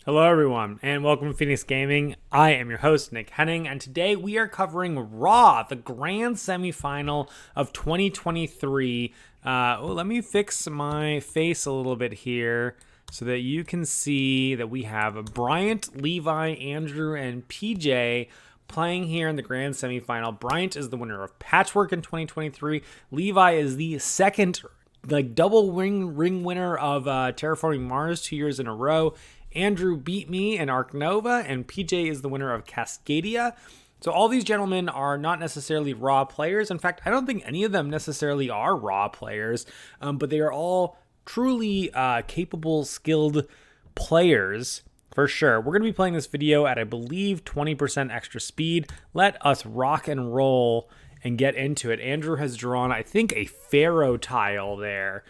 Hello, everyone, and welcome to Phoenix Gaming. I am your host, Nick Henning, and today we are covering Raw, the grand semifinal of 2023. Let me fix my face a little bit here so that you can see that we have Bryant, Levi, Andrew, and PJ playing here in the grand semifinal. Bryant is the winner of Patchwork in 2023. Levi is the second double ring winner of Terraforming Mars 2 years in a row. Andrew beat me in Arc Nova, and PJ is the winner of Cascadia. So all these gentlemen are not necessarily Raw players. In fact, I don't think any of them necessarily are Raw players, but they are all truly capable, skilled players for sure. We're going to be playing this video at, I believe, 20% extra speed. Let us rock and roll and get into it. Andrew has drawn, I think, a Pharaoh tile there.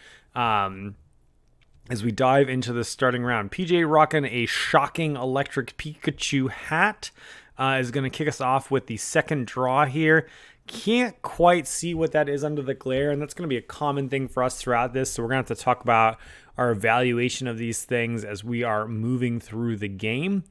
As we dive into the starting round, PJ rocking a shocking electric Pikachu hat is going to kick us off with the second draw here. Can't quite see what that is under the glare, and that's going to be a common thing for us throughout this, so we're going to have to talk about our evaluation of these things as we are moving through the game.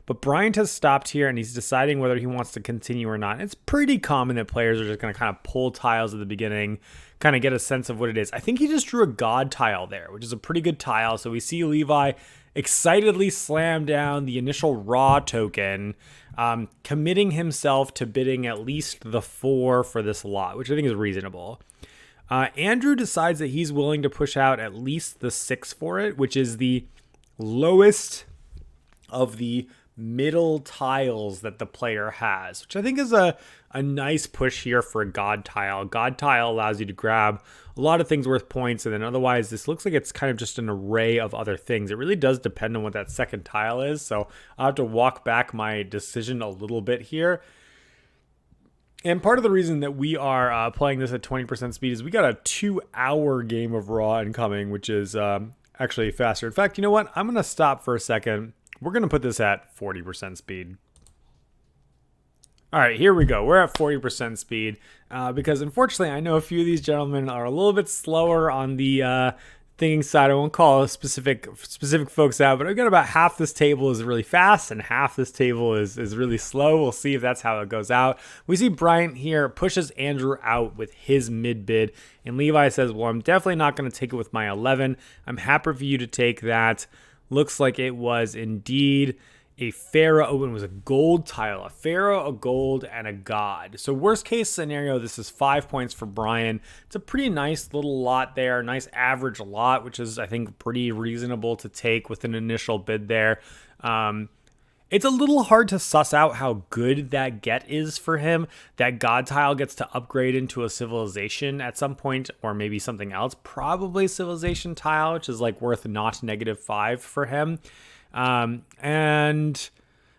But Bryant has stopped here, and he's deciding whether he wants to continue or not. It's pretty common that players are just going to kind of pull tiles at the beginning, kind of get a sense of what it is. I think he just drew a God tile there, which is a pretty good tile. So we see Levi excitedly slam down the initial Raw token, committing himself to bidding at least the 4 for this lot, which I think is reasonable. Andrew decides that he's willing to push out at least the 6 for it, which is the lowest of the middle tiles that the player has, which I think is a nice push here for a God tile. God tile allows you to grab a lot of things worth points, and then otherwise this looks like it's kind of just an array of other things. It really does depend on what that second tile is, so I'll have to walk back my decision a little bit here. And part of the reason that we are playing this at 20% speed is we got a 2-hour game of Raw incoming, which is actually faster. In fact, you know what? I'm going to stop for a second. We're going to put this at 40% speed. All right, here we go. We're at 40% speed because unfortunately, I know a few of these gentlemen are a little bit slower on the thinking side. I won't call specific folks out, but I've got about half this table is really fast and half this table is really slow. We'll see if that's how it goes out. We see Bryant here pushes Andrew out with his mid bid, and Levi says, well, I'm definitely not going to take it with my 11. I'm happy for you to take that. Looks like it was indeed a Pharaoh. Oh, it was a gold tile. A Pharaoh, a gold, and a God. So worst case scenario, this is 5 points for Brian. It's a pretty nice little lot there. Nice average lot, which is, I think, pretty reasonable to take with an initial bid there. It's a little hard to suss out how good that get is for him. That God tile gets to upgrade into a civilization at some point, or maybe something else. Probably civilization tile, which is like worth not -5 for him. And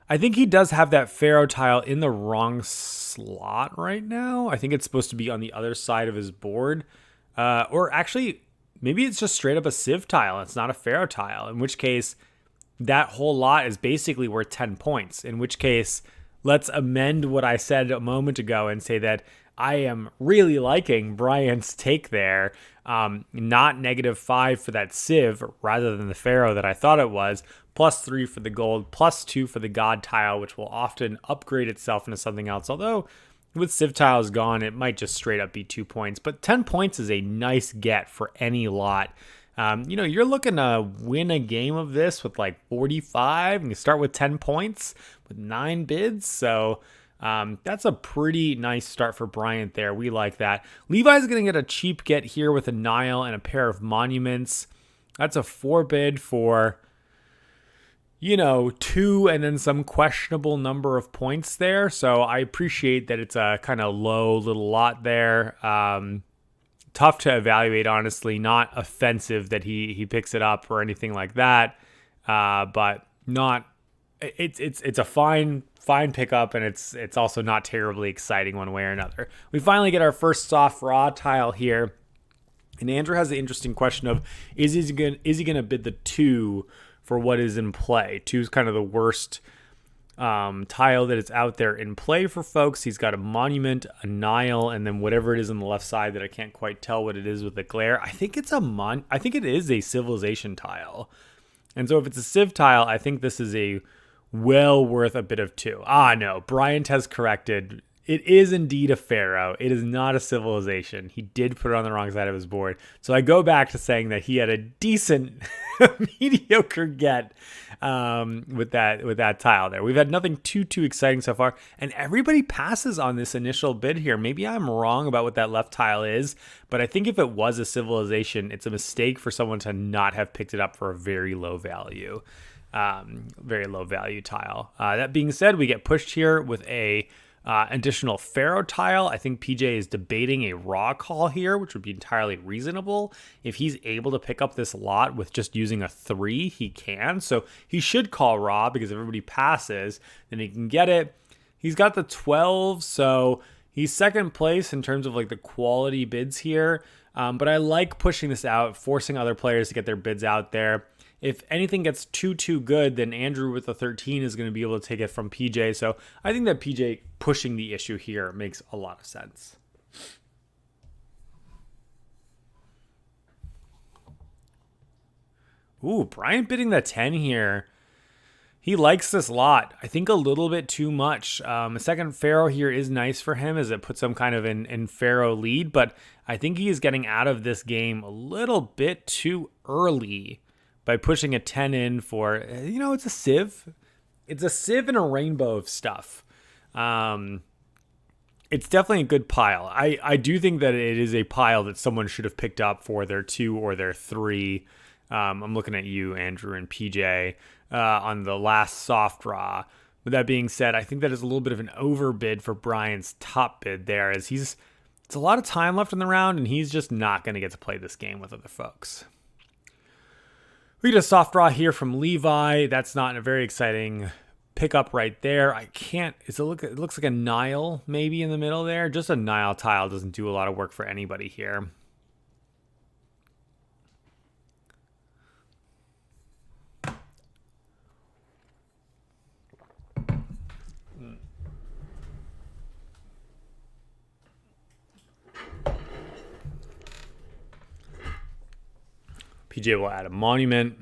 I think he does have that Pharaoh tile in the wrong slot right now. I think it's supposed to be on the other side of his board. Or actually, maybe it's just straight up a Civ tile. It's not a Pharaoh tile, in which case that whole lot is basically worth 10 points, in which case let's amend what I said a moment ago and say that I am really liking Bryant's take there. Not -5 for that Civ rather than the Pharaoh that I thought it was, +3 for the gold, +2 for the God tile, which will often upgrade itself into something else. Although with Civ tiles gone, it might just straight up be 2 points, but 10 points is a nice get for any lot. You're looking to win a game of this with like 45, and you start with 10 points with 9 bids. So that's a pretty nice start for Bryant there. We like that. Levi's going to get a cheap get here with a Nile and a pair of monuments. That's a 4 bid for, 2 and then some questionable number of points there. So I appreciate that it's a kind of low little lot there. Tough to evaluate, honestly. Not offensive that he picks it up or anything like that, but not. It's a fine pickup, and it's also not terribly exciting one way or another. We finally get our first soft Raw tile here, and Andrew has the interesting question of is he gonna bid the 2 for what is in play? 2 is kind of the worst tile that is out there in play for folks. He's got a monument, a Nile, and then whatever it is on the left side that I can't quite tell what it is with the glare. I think it is a civilization tile. And so if it's a civ tile, I think this is a well worth a bit of 2. No, Bryant has corrected. It is indeed a pharaoh. It is not a civilization. He did put it on the wrong side of his board. So I go back to saying that he had a decent, mediocre get with that tile there. We've had nothing too exciting so far, and everybody passes on this initial bid here. Maybe I'm wrong about what that left tile is, but I think if it was a civilization, it's a mistake for someone to not have picked it up for a very low value. Very low value tile. That being said, we get pushed here with a additional pharaoh tile. I think PJ is debating a raw call here, which would be entirely reasonable. If he's able to pick up this lot with just using a 3, he can. So he should call raw because if everybody passes, then he can get it. He's got the 12, so he's second place in terms of like the quality bids here. But I like pushing this out, forcing other players to get their bids out there. If anything gets too good, then Andrew with the 13 is going to be able to take it from PJ. So I think that PJ pushing the issue here makes a lot of sense. Ooh, Bryant bidding the 10 here. He likes this lot. I think a little bit too much. A second pharaoh here is nice for him as it puts him kind of in pharaoh lead. But I think he is getting out of this game a little bit too early by pushing a 10 in for, it's a civ. It's a civ and a rainbow of stuff. It's definitely a good pile. I do think that it is a pile that someone should have picked up for their 2 or their 3. I'm looking at you, Andrew, and PJ on the last soft draw. With that being said, I think that is a little bit of an overbid for Bryant's top bid there, as it's a lot of time left in the round, and he's just not going to get to play this game with other folks. We get a soft draw here from Levi. That's not a very exciting pickup right there. It looks like a Nile maybe in the middle there. Just a Nile tile doesn't do a lot of work for anybody here. PJ will add a monument.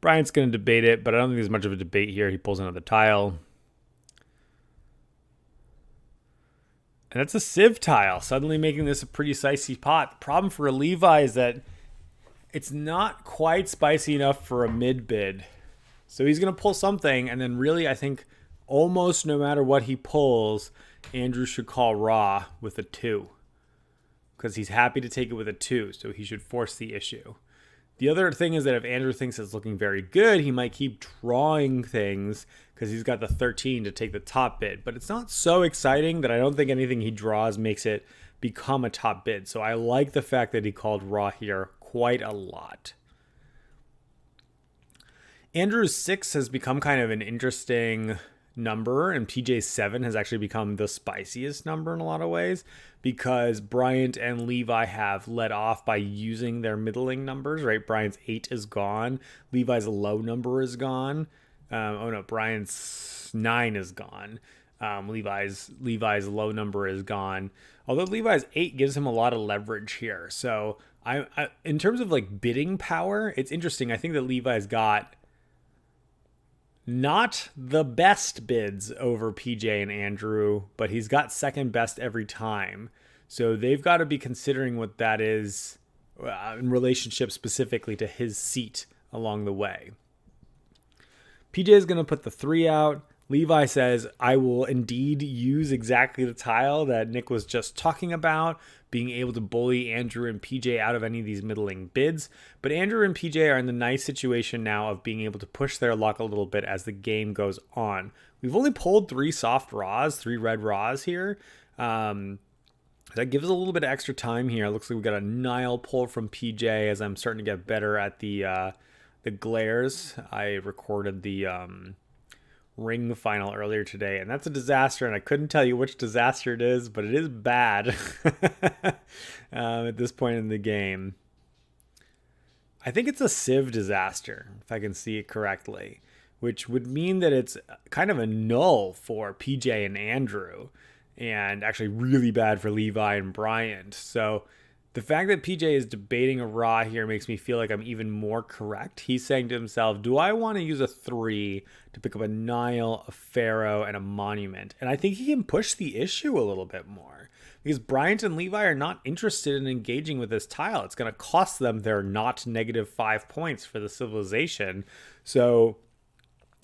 Bryant's going to debate it, but I don't think there's much of a debate here. He pulls another tile. And that's a civ tile, suddenly making this a pretty spicy pot. The problem for a Levi is that it's not quite spicy enough for a mid bid. So he's going to pull something, and then really I think almost no matter what he pulls, Andrew should call raw with a 2. Because he's happy to take it with a 2, so he should force the issue. The other thing is that if Andrew thinks it's looking very good, he might keep drawing things because he's got the 13 to take the top bid. But it's not so exciting that I don't think anything he draws makes it become a top bid. So I like the fact that he called raw here quite a lot. Andrew's 6 has become kind of an interesting number, and PJ's 7 has actually become the spiciest number in a lot of ways because Bryant and Levi have led off by using their middling numbers, right? Bryant's 8 is gone. Levi's low number is gone. Bryant's 9 is gone. Levi's low number is gone. Although Levi's 8 gives him a lot of leverage here. So I in terms of like bidding power, it's interesting. I think that Levi's got not the best bids over PJ and Andrew, but he's got second best every time. So they've got to be considering what that is in relationship specifically to his seat along the way. PJ is going to put the 3 out. Levi says, I will indeed use exactly the tile that Nick was just talking about, being able to bully Andrew and PJ out of any of these middling bids. But Andrew and PJ are in the nice situation now of being able to push their luck a little bit as the game goes on. We've only pulled 3 soft raws, 3 red raws here. That gives us a little bit of extra time here. It looks like we got a Nile pull from PJ as I'm starting to get better at the glares. I recorded the ring final earlier today, and that's a disaster, and I couldn't tell you which disaster it is, but it is bad at this point in the game. I think it's a civ disaster, if I can see it correctly, which would mean that it's kind of a null for PJ and Andrew, and actually really bad for Levi and Bryant. So The fact that PJ is debating a Ra here makes me feel like I'm even more correct. He's saying to himself, do I want to use a 3 to pick up a Nile, a Pharaoh, and a Monument? And I think he can push the issue a little bit more because Bryant and Levi are not interested in engaging with this tile. It's going to cost them their not -5 points for the civilization. So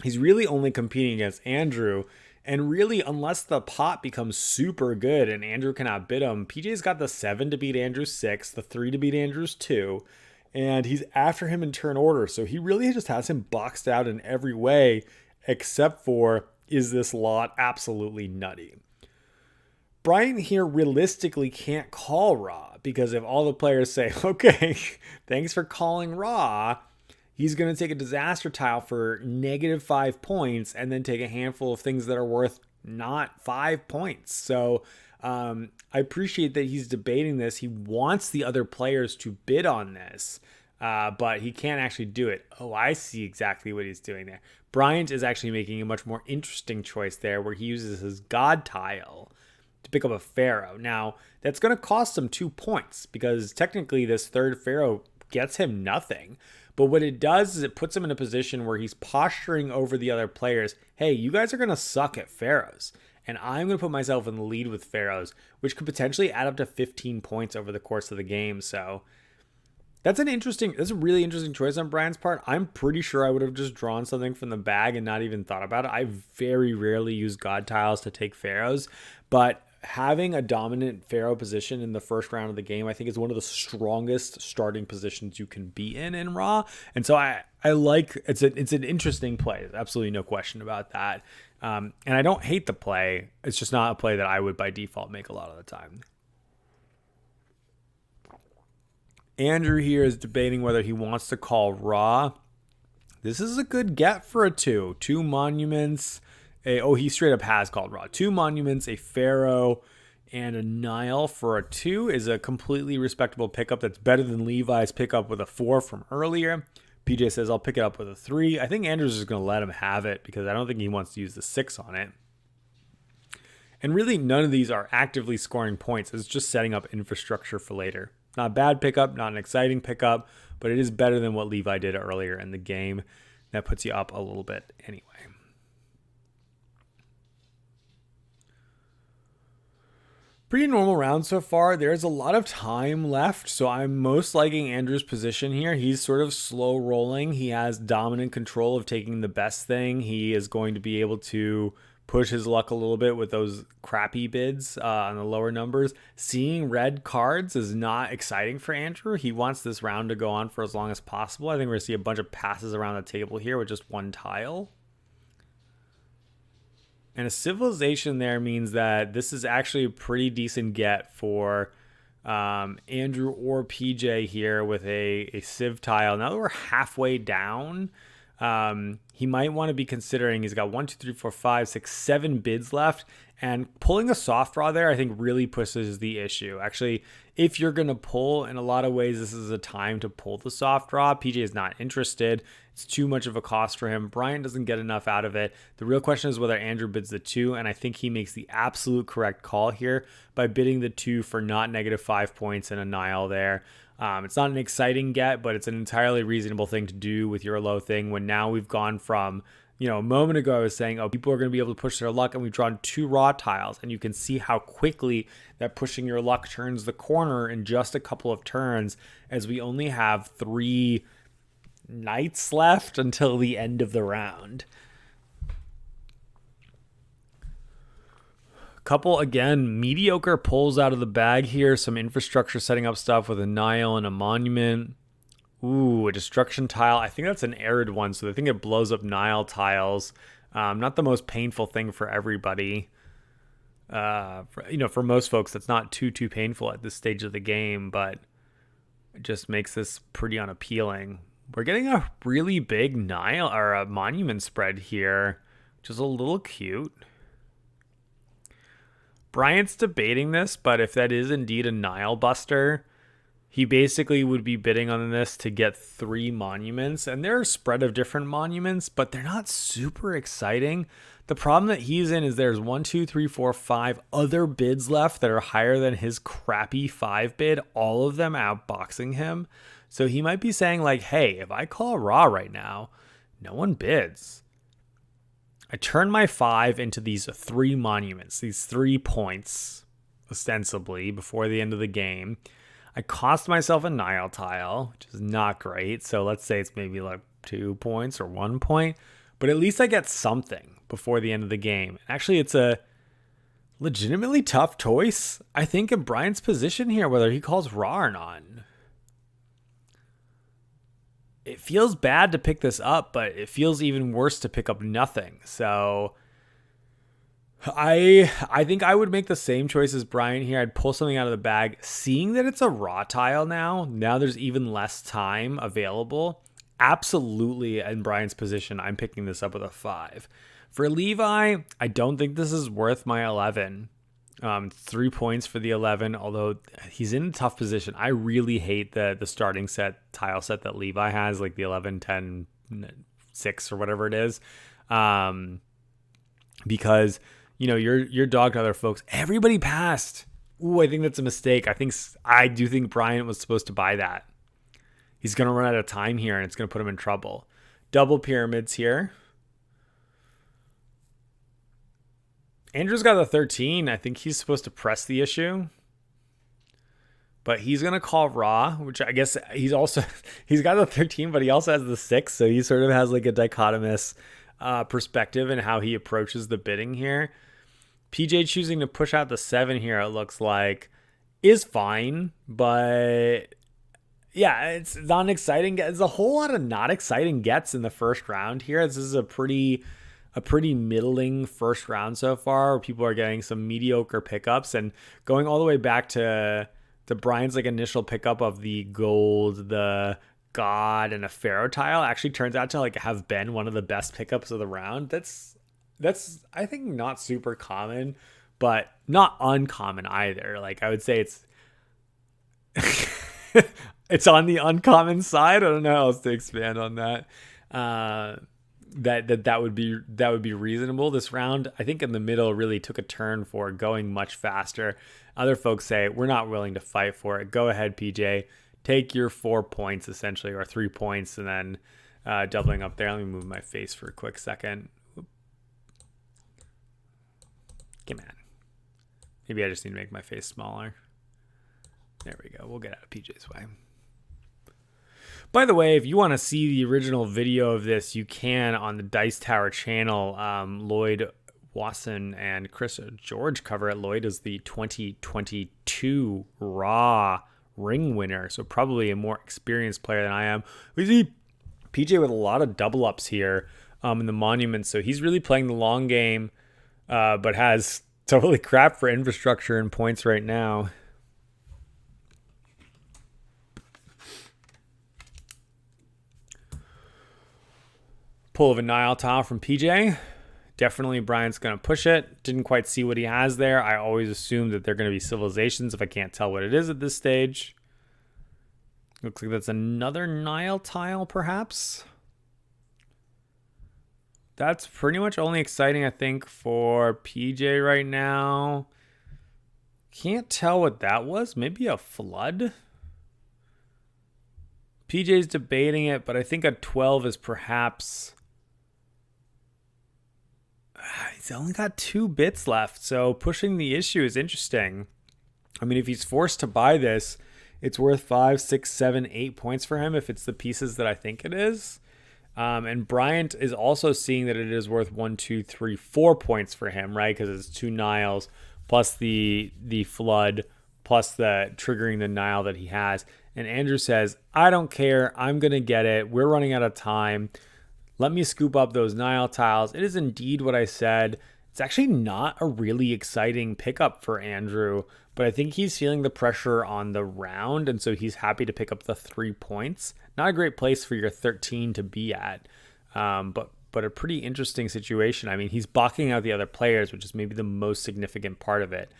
he's really only competing against Andrew. And really, unless the pot becomes super good and Andrew can outbid him, PJ's got the 7 to beat Andrew's 6, the 3 to beat Andrew's 2, and he's after him in turn order. So he really just has him boxed out in every way, except for, is this lot absolutely nutty? Bryant here realistically can't call Raw, because if all the players say, okay, thanks for calling Raw, he's going to take a disaster tile for -5 points and then take a handful of things that are worth not 5 points. So I appreciate that he's debating this. He wants the other players to bid on this, but he can't actually do it. Oh, I see exactly what he's doing there. Bryant is actually making a much more interesting choice there, where he uses his God tile to pick up a Pharaoh. Now, that's going to cost him 2 points, because technically this third Pharaoh gets him nothing. But what it does is it puts him in a position where he's posturing over the other players. Hey, you guys are going to suck at Pharaohs, and I'm going to put myself in the lead with Pharaohs, which could potentially add up to 15 points over the course of the game. So that's a really interesting choice on Brian's part. I'm pretty sure I would have just drawn something from the bag and not even thought about it. I very rarely use God tiles to take Pharaohs, but having a dominant Pharaoh position in the first round of the game, I think, is one of the strongest starting positions you can be in Raw. And so I like, it's an interesting play. Absolutely no question about that. And I don't hate the play. It's just not a play that I would by default make a lot of the time. Andrew here is debating whether he wants to call Raw. This is a good get for a 2. 2 monuments. He straight up has called Raw. 2 monuments, a Pharaoh, and a Nile for a 2 is a completely respectable pickup. That's better than Levi's pickup with a 4 from earlier. PJ says, I'll pick it up with a 3. I think Andrew's just going to let him have it, because I don't think he wants to use the 6 on it. And really, none of these are actively scoring points. It's just setting up infrastructure for later. Not a bad pickup, not an exciting pickup, but it is better than what Levi did earlier in the game. That puts you up a little bit anyway. Pretty normal round so far. There's a lot of time left, so I'm most liking Andrew's position here. He's sort of slow rolling. He has dominant control of taking the best thing. He is going to be able to push his luck a little bit with those crappy bids on the lower numbers. Seeing red cards is not exciting for Andrew. He wants this round to go on for as long as possible. I think we're going to see a bunch of passes around the table here with just one tile. And a civilization there means that this is actually a pretty decent get for Andrew or PJ here with a civ tile. Now that we're halfway down, he might want to be considering, he's got 1, 2, 3, 4, 5, 6, 7 bids left. And pulling a soft draw there, I think, really pushes the issue. Actually, if you're going to pull, in a lot of ways, this is a time to pull the soft draw. PJ is not interested. It's too much of a cost for him. Bryant doesn't get enough out of it. The real question is whether Andrew bids the 2, and I think he makes the absolute correct call here by bidding the 2 for not -5 points and a Nile there. It's not an exciting get, but it's an entirely reasonable thing to do with your low thing, when now we've gone from, a moment ago I was saying, oh, people are going to be able to push their luck, and we've drawn 2 raw tiles, and you can see how quickly that pushing your luck turns the corner in just a couple of turns, as we only have 3 knights left until the end of the round. Couple, again, mediocre pulls out of the bag here. Some infrastructure setting up stuff with a Nile and a monument. Ooh, a destruction tile. I think that's an arid one, so I think it blows up Nile tiles. Not the most painful thing for everybody. For most folks, that's not too painful at this stage of the game, but it just makes this pretty unappealing. We're getting a really big Nile or a monument spread here, which is a little cute. Bryant's debating this, but if that is indeed a Nile buster, he basically would be bidding on this to get 3 monuments, and they're a spread of different monuments, but they're not super exciting. The problem that he's in is there's 1, 2, 3, 4, 5 other bids left that are higher than his crappy 5 bid, all of them outboxing him. So he might be saying like, hey, if I call raw right now, no one bids. I turn my 5 into these 3 monuments, these 3 points, ostensibly, before the end of the game. I cost myself a Nile tile, which is not great. So let's say it's maybe like 2 points or 1 point, but at least I get something before the end of the game. Actually, it's a legitimately tough choice, I think, in Bryant's position here, whether he calls raw or not. It feels bad to pick this up, but it feels even worse to pick up nothing. So I think I would make the same choice as Bryant here. I'd pull something out of the bag. Seeing that it's a raw tile now there's even less time available. Absolutely, in Bryant's position, I'm picking this up with a 5. For Levi, I don't think this is worth my 11. 3 points for the 11, although he's in a tough position. I really hate the starting tile set that Levi has, like the 11, 10, 6 or whatever it is. Because, you're dogged other folks. Everybody passed. Ooh, I think that's a mistake. I do think Bryant was supposed to buy that. He's going to run out of time here, and it's going to put him in trouble. Double pyramids here. Andrew's got the 13. I think he's supposed to press the issue. But he's going to call raw, which I guess he's got the 13, but he also has the 6. So he sort of has like a dichotomous perspective in how he approaches the bidding here. PJ choosing to push out the 7 here, it looks like, is fine. But yeah, it's not exciting. There's a whole lot of not exciting gets in the first round here. This is a pretty middling first round so far, where people are getting some mediocre pickups, and going all the way back to Brian's like initial pickup of the gold, the god, and a pharaoh tile actually turns out to like have been one of the best pickups of the round. That's I think not super common, but not uncommon either. Like I would say it's it's on the uncommon side. I don't know how else to expand on that. That would be reasonable. This round, I think in the middle, really took a turn for going much faster. Other folks say, we're not willing to fight for it. Go ahead, PJ. Take your 4 points, essentially, or 3 points, and then doubling up there. Let me move my face for a quick second. Come on. Maybe I just need to make my face smaller. There we go. We'll get out of PJ's way. By the way, if you want to see the original video of this, you can on the Dice Tower channel. Lloyd Wasson and Chris George cover it. Lloyd is the 2022 Raw ring winner, so probably a more experienced player than I am. We see PJ with a lot of double ups here in the monuments, so he's really playing the long game, but has totally crap for infrastructure and points right now. Pull of a Nile tile from PJ. Definitely Bryant's going to push it. Didn't quite see what he has there. I always assume that they're going to be civilizations if I can't tell what it is at this stage. Looks like that's another Nile tile, perhaps. That's pretty much only exciting, I think, for PJ right now. Can't tell what that was. Maybe a flood? PJ's debating it, but I think a 12 is perhaps... He's only got 2 bits left, so pushing the issue is interesting. I mean, if he's forced to buy this, it's worth 5, 6, 7, 8 points for him if it's the pieces that I think it is. And Bryant is also seeing that it is worth 1, 2, 3, 4 points for him, right? Because it's 2 Niles plus the flood plus the triggering the Nile that he has. And Andrew says, I don't care. I'm going to get it. We're running out of time. Let me scoop up those Nile tiles. It is indeed what I said. It's actually not a really exciting pickup for Andrew, but I think he's feeling the pressure on the round, and so he's happy to pick up the 3 points. Not a great place for your 13 to be at, but a pretty interesting situation. I mean, he's blocking out the other players, which is maybe the most significant part of it.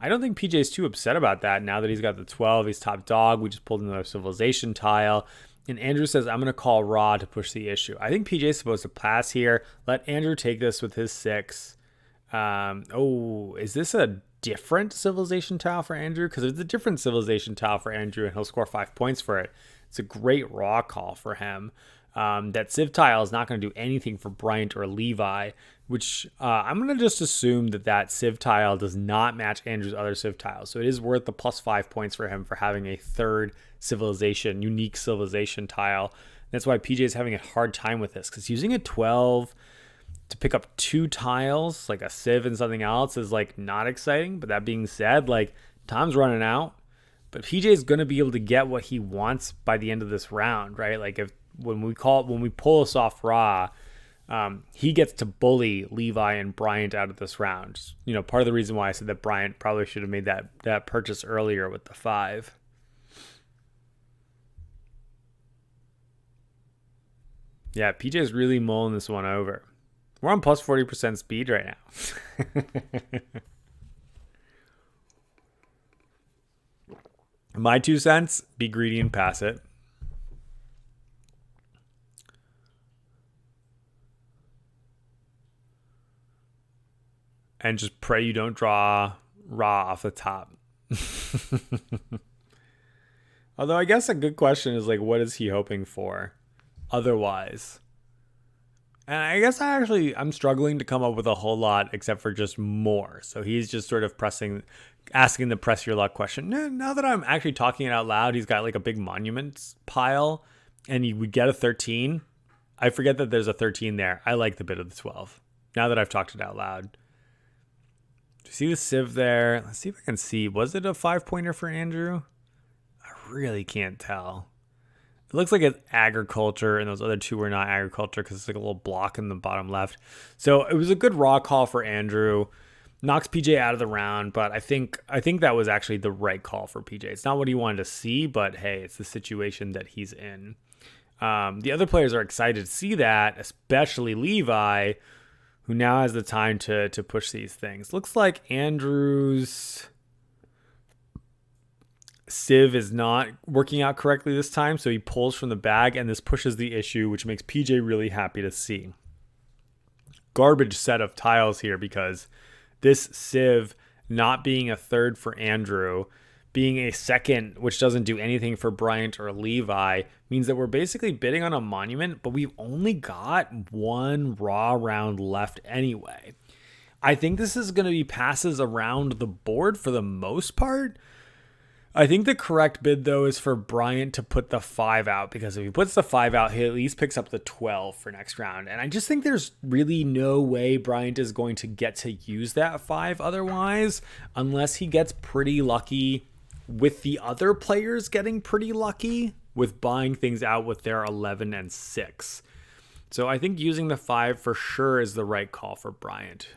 I don't think PJ's too upset about that. Now that he's got the 12, he's top dog. We just pulled another civilization tile. And Andrew says, I'm going to call raw to push the issue. I think PJ's supposed to pass here. Let Andrew take this with his 6. Is this a different civilization tile for Andrew? Because it's a different civilization tile for Andrew, and he'll score 5 points for it. It's a great raw call for him. That civ tile is not going to do anything for Bryant or Levi, which I'm going to just assume that civ tile does not match Andrew's other civ tiles. So it is worth the plus 5 points for him for having a third unique civilization tile. That's why PJ is having a hard time with this, because using a 12 to pick up 2 tiles, like a civ and something else, is like not exciting. But that being said, like, time's running out. But PJ is going to be able to get what he wants by the end of this round, right? Like, when we pull a soft raw, he gets to bully Levi and Bryant out of this round. You know, part of the reason why I said that Bryant probably should have made that purchase earlier with the 5. Yeah, PJ is really mulling this one over. We're on plus 40% speed right now. My 2 cents, be greedy and pass it. And just pray you don't draw raw off the top. Although I guess a good question is, like, what is he hoping for otherwise? And I guess I'm struggling to come up with a whole lot except for just more. So he's just sort of asking the press your luck question. Now that I'm actually talking it out loud, he's got like a big monuments pile and he would get a 13. I forget that there's a 13 there. I like the bid of the 12 now that I've talked it out loud. Do you see the civ there? Let's see if I can see. Was it a 5-pointer for Andrew? I really can't tell. It looks like it's agriculture, and those other 2 were not agriculture because it's like a little block in the bottom left. So it was a good raw call for Andrew. Knocks PJ out of the round, but I think that was actually the right call for PJ. It's not what he wanted to see, but hey, it's the situation that he's in. The other players are excited to see that, especially Levi, who now has the time to push these things. Looks like Andrew's civ is not working out correctly this time, so he pulls from the bag, and this pushes the issue, which makes PJ really happy to see. Garbage set of tiles here, because this civ not being a 3rd for Andrew, being a 2nd, which doesn't do anything for Bryant or Levi, means that we're basically bidding on a monument, but we've only got 1 raw round left anyway. I think this is going to be passes around the board for the most part. I think the correct bid, though, is for Bryant to put the 5 out, because if he puts the 5 out, he at least picks up the 12 for next round. And I just think there's really no way Bryant is going to get to use that 5 otherwise, unless he gets pretty lucky with the other players getting pretty lucky with buying things out with their 11 and 6. So I think using the 5 for sure is the right call for Bryant.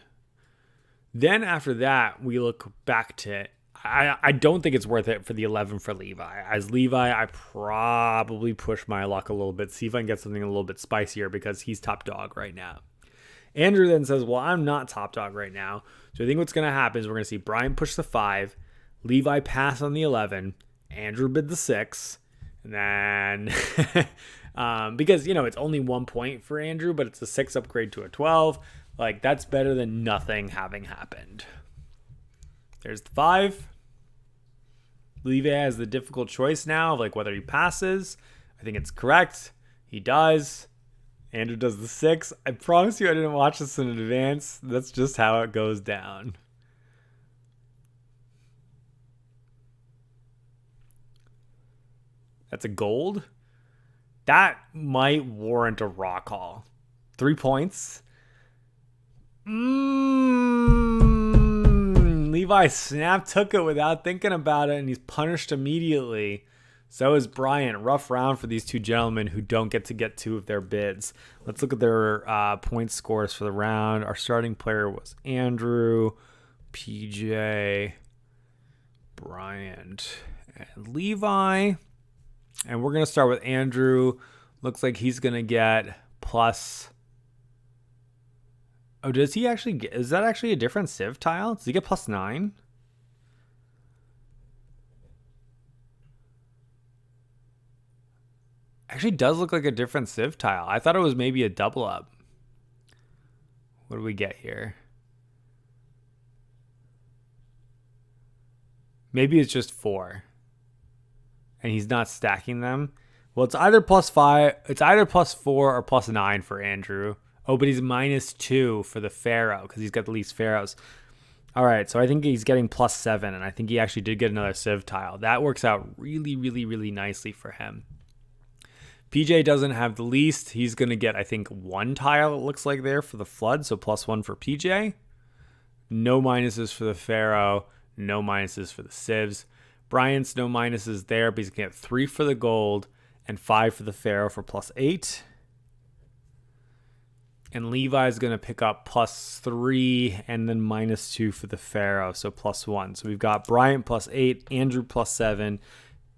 Then after that, we look back to I don't think it's worth it for the 11 for Levi. As Levi, I probably push my luck a little bit, see if I can get something a little bit spicier, because he's top dog right now. Andrew then says, well, I'm not top dog right now. So I think what's going to happen is we're going to see Bryant push the 5, Levi pass on the 11, Andrew bid the 6, and then because, you know, it's only 1 point for Andrew, but it's a 6 upgrade to a 12. Like, that's better than nothing having happened. There's the 5. Levi has the difficult choice now of like whether he passes. I think it's correct. He does. Andrew does the 6. I promise you I didn't watch this in advance. That's just how it goes down. That's a gold. That might warrant a raw call. 3 points. Levi snap took it without thinking about it, and he's punished immediately. So is Bryant. Rough round for these 2 gentlemen who don't get 2 of their bids. Let's look at their point scores for the round. Our starting player was Andrew, PJ, Bryant, and Levi. And we're going to start with Andrew. Looks like he's going to get plus... Oh, does he actually get... Is that actually a different civ tile? Does he get plus 9? Actually does look like a different Civ tile. I thought it was maybe a double up. What do we get here? Maybe it's just 4. And he's not stacking them. Well, it's either +5, it's either +4 or +9 for Andrew. Oh, but he's -2 for the Pharaoh because he's got the least Pharaohs. All right, so I think he's getting +7, and I think he actually did get another Civ tile. That works out really, really, really nicely for him. PJ doesn't have the least. He's going to get, I think, 1 tile, it looks like there for the Flood, so +1 for PJ. No minuses for the Pharaoh. No minuses for the Civs. Bryant's no minuses there, but he's going to get 3 for the gold and 5 for the Pharaoh for +8. And Levi's going to pick up +3 and then -2 for the Pharaoh, so +1. So we've got Bryant +8, Andrew +7,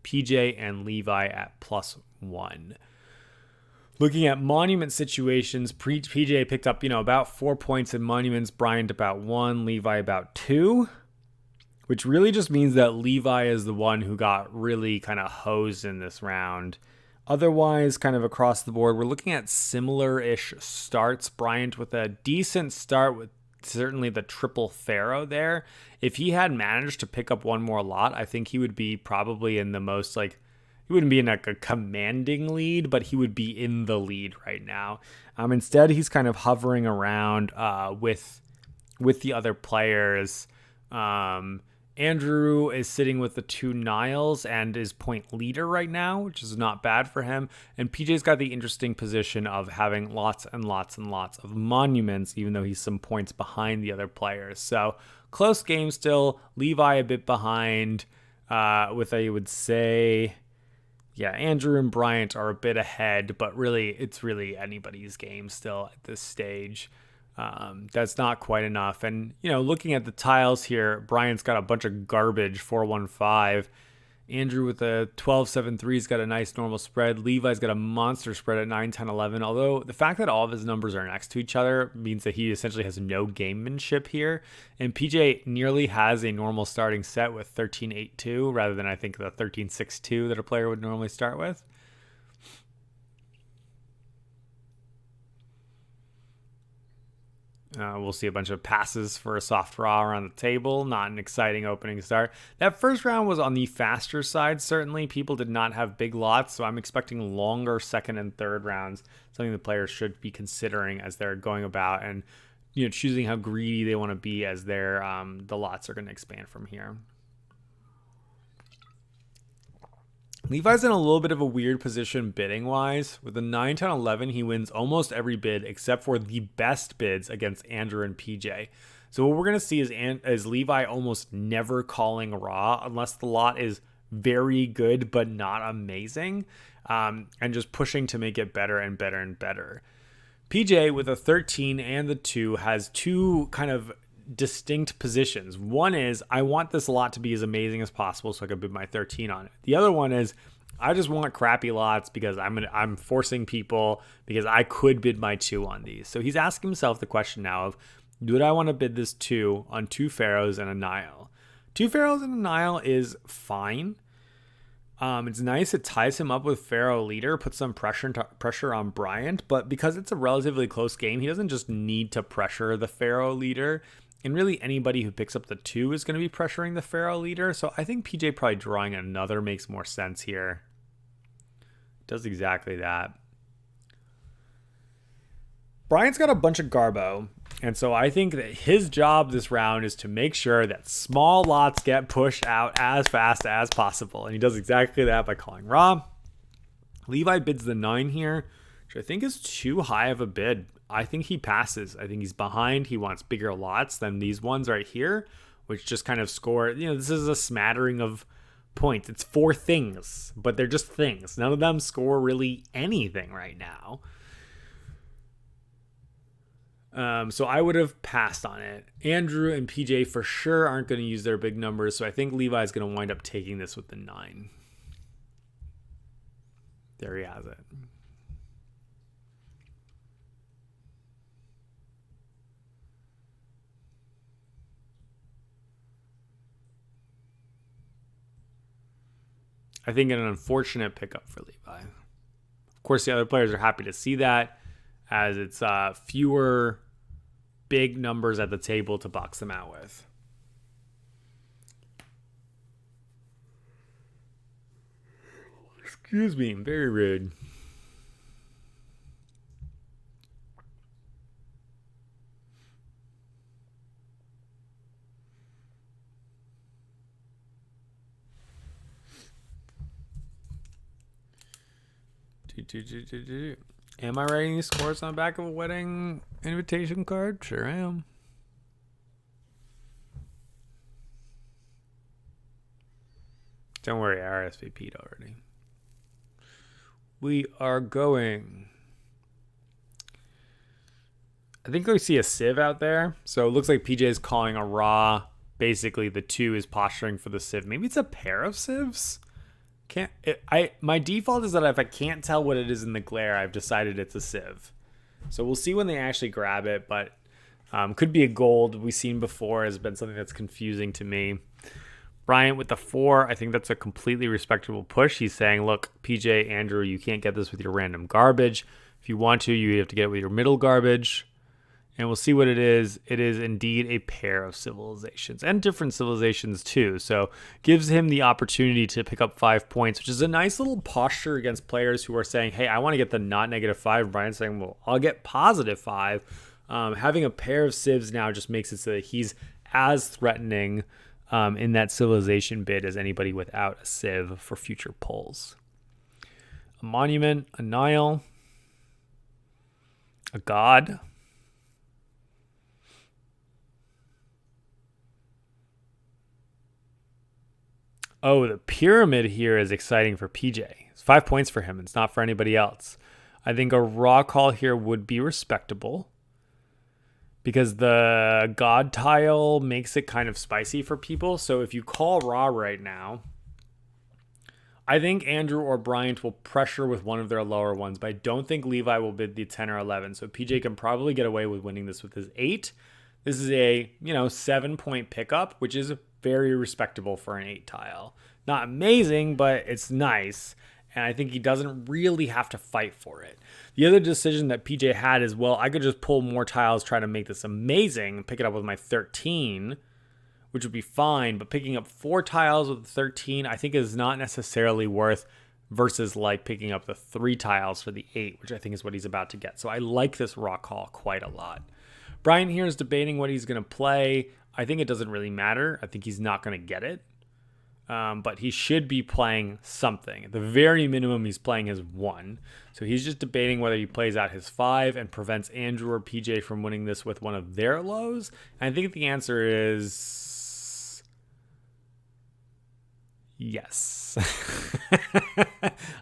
PJ and Levi at +1. Looking at monument situations, PJ picked up, about 4 points in monuments, Bryant about 1, Levi about 2, which really just means that Levi is the one who got really kind of hosed in this round. Otherwise, kind of across the board, we're looking at similar-ish starts. Bryant with a decent start with certainly the triple Pharaoh there. If he had managed to pick up one more lot, I think he would be probably in the most, he wouldn't be in a commanding lead, but he would be in the lead right now. Instead, he's kind of hovering around with the other players. Andrew is sitting with the 2 Niles and is point leader right now, which is not bad for him. And PJ's got the interesting position of having lots and lots and lots of monuments, even though he's some points behind the other players. So close game still. Levi a bit behind with, I would say, Andrew and Bryant are a bit ahead, but really, it's really anybody's game still at this stage. That's not quite enough. And, looking at the tiles here, Bryant's got a bunch of garbage, 4-1-5. Andrew with a 12-7-3's got a nice normal spread. Levi's got a monster spread at 9-10-11. Although the fact that all of his numbers are next to each other means that he essentially has no gamemanship here. And PJ nearly has a normal starting set with 13-8-2 rather than, I think, the 13-6-2 that a player would normally start with. We'll see a bunch of passes for a soft draw around the table. Not an exciting opening start. That first round was on the faster side, certainly. People did not have big lots, so I'm expecting longer second and third rounds, something the players should be considering as they're going about and choosing how greedy they want to be as the lots are going to expand from here. Levi's in a little bit of a weird position bidding-wise. With the 9-10-11, he wins almost every bid except for the best bids against Andrew and PJ. So what we're going to see is Levi almost never calling raw unless the lot is very good but not amazing, and just pushing to make it better and better and better. PJ with a 13 and the 2 has 2 kind of distinct positions. One is I want this lot to be as amazing as possible so I can bid my 13 on it. The other one is I just want crappy lots because I'm forcing people because I could bid my 2 on these. So he's asking himself the question now of, do I want to bid this 2 on 2 Pharaohs and a Nile? 2 Pharaohs and a Nile is fine. It's nice. It ties him up with Pharaoh leader, puts some pressure on Bryant, but because it's a relatively close game, he doesn't just need to pressure the Pharaoh leader. And really anybody who picks up the 2 is going to be pressuring the Pharaoh leader. So I think PJ probably drawing another makes more sense here. Does exactly that. Bryant's got a bunch of garbo. And so I think that his job this round is to make sure that small lots get pushed out as fast as possible. And he does exactly that by calling raw. Levi bids the 9 here, which I think is too high of a bid. I think he passes. I think he's behind. He wants bigger lots than these ones right here, which just kind of score. This is a smattering of points. It's 4 things, but they're just things. None of them score really anything right now. So I would have passed on it. Andrew and PJ for sure aren't going to use their big numbers, so I think Levi is going to wind up taking this with the 9. There he has it. I think an unfortunate pickup for Levi. Of course, the other players are happy to see that, as it's fewer big numbers at the table to box them out with. Excuse me, very rude. Am I writing these scores on the back of a wedding invitation card? Sure I am. Don't worry, I RSVP'd already. We are going. I think we see a sieve out there. So it looks like PJ is calling a raw. Basically, the 2 is posturing for the sieve. Maybe it's a pair of sieves? My default is that if I can't tell what it is in the glare, I've decided it's a sieve. So we'll see when they actually grab it, but could be a gold. We've seen before has been something that's confusing to me. Bryant with the 4, I think that's a completely respectable push. He's saying, look, PJ, Andrew, you can't get this with your random garbage. If you want to, you have to get it with your middle garbage. And we'll see what it is. It is indeed a pair of civilizations, and different civilizations too. So gives him the opportunity to pick up 5 points, which is a nice little posture against players who are saying, hey, I want to get the not -5. Brian's saying, well, I'll get +5. Having a pair of civs now just makes it so that he's as threatening in that civilization bid as anybody without a civ for future polls. A monument, a Nile, a god. Oh, the pyramid here is exciting for PJ. It's 5 points for him. It's not for anybody else. I think a raw call here would be respectable, because the god tile makes it kind of spicy for people. So if you call raw right now, I think Andrew or Bryant will pressure with one of their lower ones, but I don't think Levi will bid the 10 or 11. So PJ can probably get away with winning this with his 8. This is a, 7-point pickup, which is very respectable for an 8 tile. Not amazing, but it's nice. And I think he doesn't really have to fight for it. The other decision that PJ had is, well, I could just pull more tiles, try to make this amazing, and pick it up with my 13, which would be fine. But picking up 4 tiles with 13, I think is not necessarily worth, versus like picking up the 3 tiles for the 8, which I think is what he's about to get. So I like this raw call quite a lot. Brian here is debating what he's going to play. I think it doesn't really matter. I think he's not going to get it. But he should be playing something. At the very minimum, he's playing his 1. So he's just debating whether he plays out his 5 and prevents Andrew or PJ from winning this with one of their lows. And I think the answer is yes.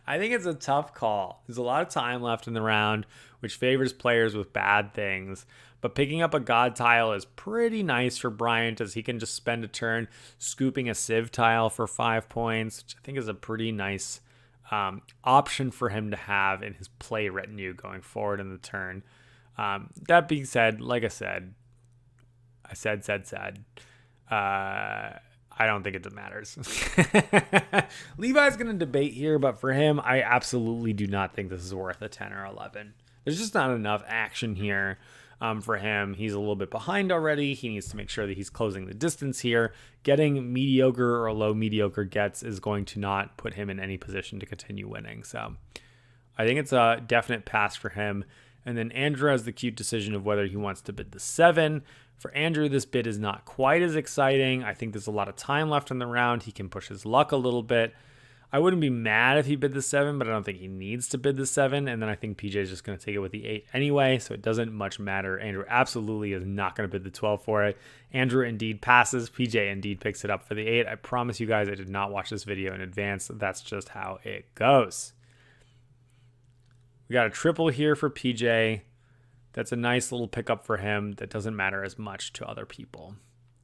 I think it's a tough call. There's a lot of time left in the round, which favors players with bad things. But picking up a god tile is pretty nice for Bryant, as he can just spend a turn scooping a civ tile for 5 points, which I think is a pretty nice option for him to have in his play retinue going forward in the turn. That being said, like I said, I don't think it matters. Levi's going to debate here, but for him, I absolutely do not think this is worth a 10 or 11. There's just not enough action here. For him, he's a little bit behind already. He needs to make sure that he's closing the distance here. Getting mediocre or low mediocre gets is going to not put him in any position to continue winning. So I think it's a definite pass for him. And then Andrew has the cute decision of whether he wants to bid the 7. For Andrew, this bid is not quite as exciting. I think there's a lot of time left in the round. He can push his luck a little bit. I wouldn't be mad if he bid the 7, but I don't think he needs to bid the 7. And then I think PJ is just going to take it with the 8 anyway, so it doesn't much matter. Andrew absolutely is not going to bid the 12 for it. Andrew indeed passes. PJ indeed picks it up for the 8. I promise you guys I did not watch this video in advance. That's just how it goes. We got a triple here for PJ. That's a nice little pickup for him that doesn't matter as much to other people.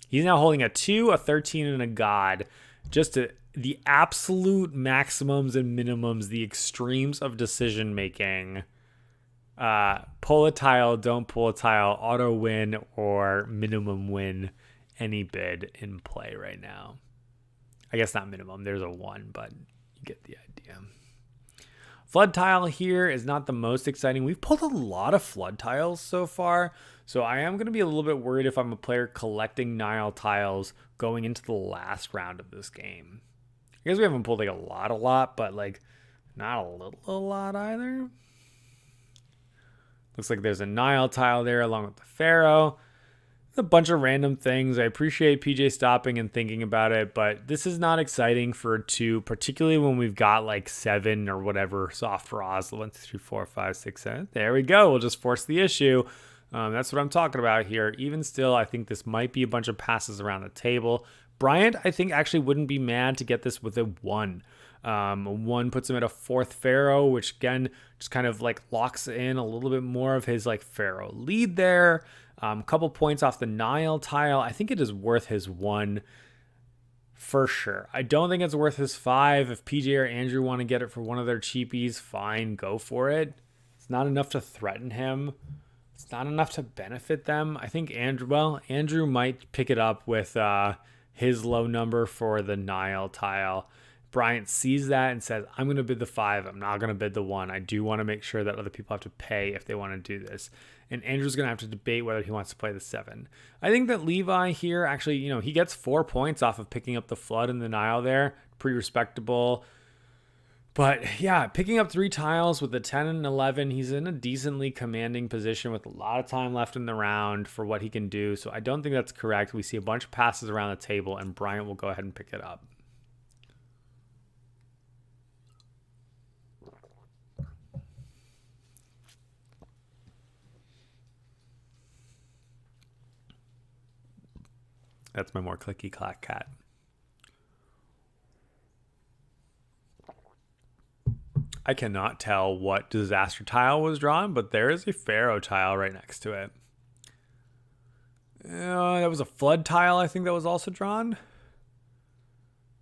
He's now holding a 2, a 13, and a god. Just the absolute maximums and minimums, the extremes of decision making. Pull a tile, don't pull a tile, auto win, or minimum win any bid in play right now. I guess not minimum, there's a 1, but you get the idea. flood tile here is not the most exciting. We've pulled a lot of flood tiles so far, so I am going to be a little bit worried if I'm a player collecting Nile tiles going into the last round of this game. I guess we haven't pulled like a lot, but like not a lot either. Looks like there's a Nile tile there along with the Pharaoh. A bunch of random things. I appreciate PJ stopping and thinking about it, but this is not exciting for a 2, particularly when we've got like 7 or whatever soft draws. 1, 2, 3, 4, 5, 6, 7. There we go. We'll just force the issue. That's what I'm talking about here. Even still, I think this might be a bunch of passes around the table. Bryant, I think, actually wouldn't be mad to get this with a 1. 1 puts him at a 4th Pharaoh, which again just kind of like locks in a little bit more of his like Pharaoh lead there. Couple points off the Nile tile. I think it is worth his 1 for sure. I don't think it's worth his 5. If PJ or Andrew want to get it for one of their cheapies, fine, go for it. It's not enough to threaten him. It's not enough to benefit them. I think Andrew might pick it up with his low number for the Nile tile. Bryant sees that and says, I'm going to bid the 5. I'm not going to bid the 1. I do want to make sure that other people have to pay if they want to do this. And Andrew's going to have to debate whether he wants to play the 7. I think that Levi here actually, he gets 4 points off of picking up the flood in the Nile there. Pretty respectable. But yeah, picking up 3 tiles with the 10 and 11, he's in a decently commanding position with a lot of time left in the round for what he can do. So I don't think that's correct. We see a bunch of passes around the table and Bryant will go ahead and pick it up. That's my more clicky clack cat. I cannot tell what disaster tile was drawn, but there is a Pharaoh tile right next to it. That was a flood tile, I think, that was also drawn.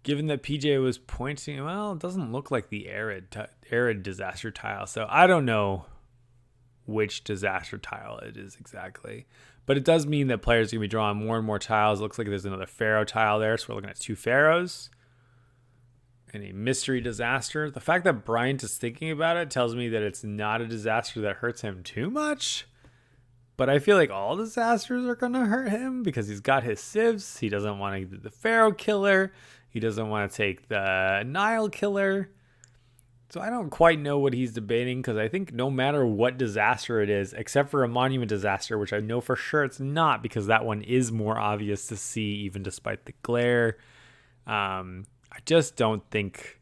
Given that PJ was pointing, well, it doesn't look like the arid disaster tile, so I don't know which disaster tile it is exactly. But it does mean that players are going to be drawing more and more tiles. It looks like there's another Pharaoh tile there, so we're looking at 2 Pharaohs. And a mystery disaster. The fact that Bryant is thinking about it tells me that it's not a disaster that hurts him too much. But I feel like all disasters are going to hurt him because he's got his civs. He doesn't want to do the Pharaoh killer. He doesn't want to take the Nile killer. So I don't quite know what he's debating because I think no matter what disaster it is, except for a monument disaster, which I know for sure it's not because that one is more obvious to see even despite the glare. I just don't think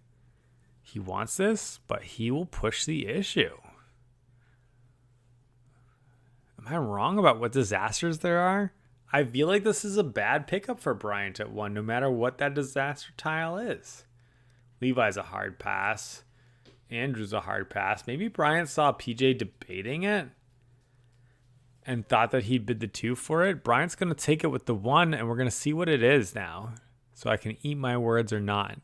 he wants this, but he will push the issue. Am I wrong about what disasters there are? I feel like this is a bad pickup for Bryant at 1, no matter what that disaster tile is. Levi's a hard pass. Andrew's a hard pass. Maybe Bryant saw PJ debating it and thought that he'd bid the 2 for it. Bryant's going to take it with the 1, and we're going to see what it is now. So I can eat my words or not.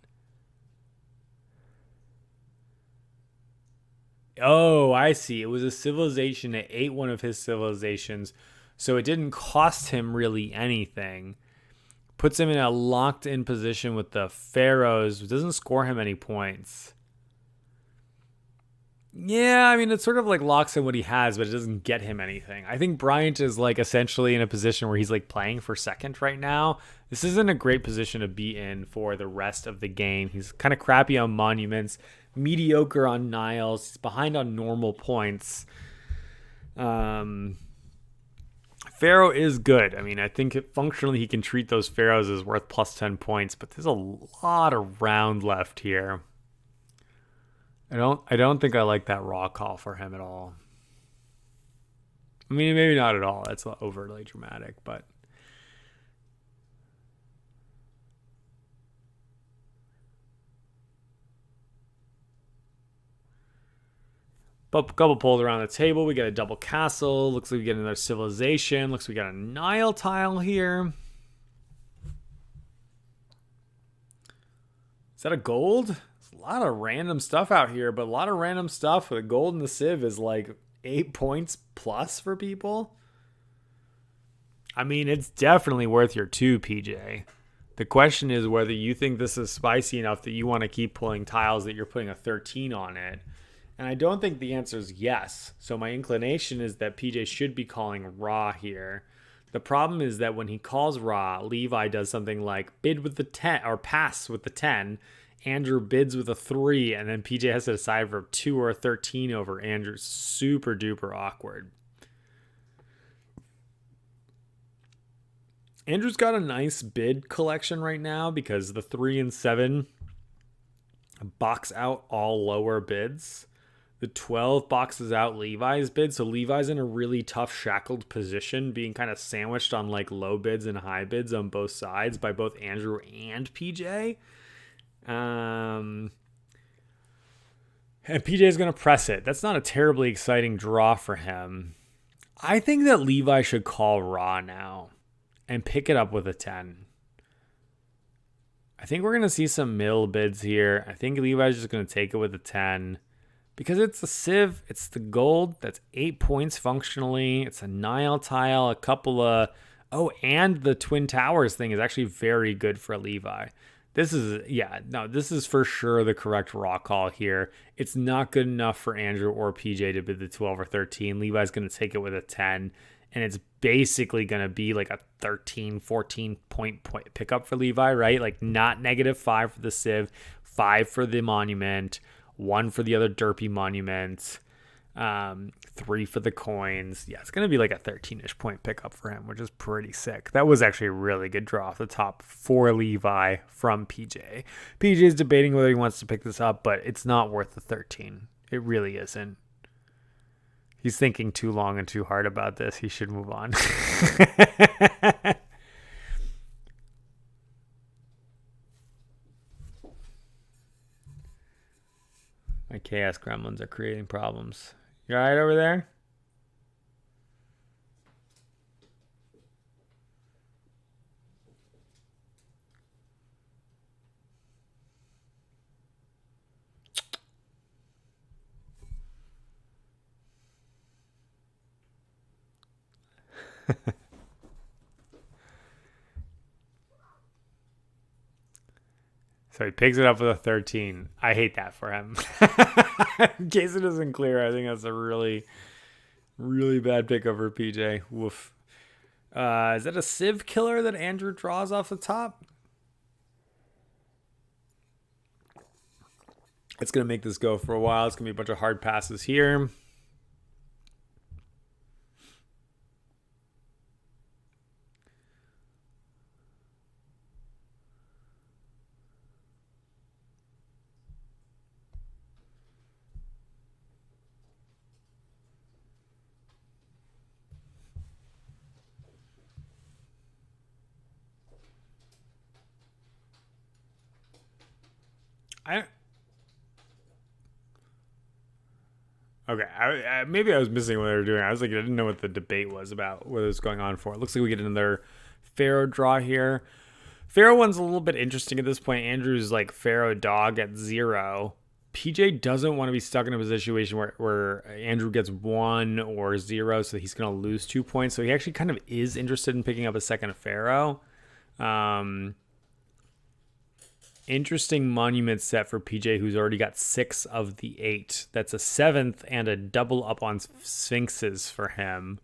Oh, I see. It was a civilization. It ate one of his civilizations. So it didn't cost him really anything. Puts him in a locked-in position with the Pharaohs. It doesn't score him any points. Yeah, I mean, it sort of like locks in what he has, but it doesn't get him anything. I think Bryant is like essentially in a position where he's like playing for second right now. This isn't a great position to be in for the rest of the game. He's kind of crappy on monuments, mediocre on Niles. He's behind on normal points. Pharaoh is good. I mean, I think functionally he can treat those Pharaohs as worth plus 10 points, but there's a lot of round left here. I don't think I like that raw call for him at all. I mean, maybe not at all. That's overly dramatic, but a couple pulls around the table. We get a double castle. Looks like we get another civilization. Looks like we got a Nile tile here. Is that a gold? A lot of random stuff out here, but a lot of random stuff. The gold and the civ is like 8 points plus for people. I mean, it's definitely worth your 2, PJ. The question is whether you think this is spicy enough that you want to keep pulling tiles that you're putting a 13 on it And I don't think the answer is yes. So my inclination is that PJ should be calling raw here. The problem is that when he calls raw, Levi does something like bid with the 10 or pass with the 10. Andrew bids with a 3, and then PJ has to decide for a 2 or a 13 over Andrew. Super duper awkward. Andrew's got a nice bid collection right now because the 3 and 7 box out all lower bids. The 12 boxes out Levi's bid. So Levi's in a really tough shackled position, being kind of sandwiched on like low bids and high bids on both sides by both Andrew and PJ. And PJ is going to press it. That's not a terribly exciting draw for him. I think that Levi should call raw now and pick it up with a 10. I think we're going to see some middle bids here. I think Levi's just going to take it with a 10 because it's the Civ. It's the gold. That's 8 points functionally. It's a Nile tile, a couple of... Oh, and the Twin Towers thing is actually very good for Levi. This is for sure the correct raw call here. It's not good enough for Andrew or PJ to bid the 12 or 13. Levi's going to take it with a 10. And it's basically going to be like a 13, 14 point pickup for Levi, right? Like not -5 for the Civ, 5 for the Monument, 1 for the other derpy Monument, 3 for the coins. Yeah, it's going to be like a 13-ish point pickup for him, which is pretty sick. That was actually a really good draw off the top for Levi from PJ. PJ is debating whether he wants to pick this up, but it's not worth the 13. It really isn't. He's thinking too long and too hard about this. He should move on. My chaos gremlins are creating problems. You all right over there? So he picks it up with a 13. I hate that for him. In case it isn't clear, I think that's a really, really bad pickup for PJ. Woof. Is that a Civ killer that Andrew draws off the top? It's going to make this go for a while. It's going to be a bunch of hard passes here. Maybe I was missing what they were doing. I was like, I didn't know what the debate was about, what it was going on for. It looks like we get another Pharaoh draw here. Pharaoh one's a little bit interesting at this point. Andrew's like Pharaoh dog at 0. PJ doesn't want to be stuck in a situation where Andrew gets 1 or 0, so he's going to lose 2 points. So he actually kind of is interested in picking up a second Pharaoh. Interesting monument set for PJ, who's already got 6 of the 8. That's a 7th and a double up on Sphinxes for him.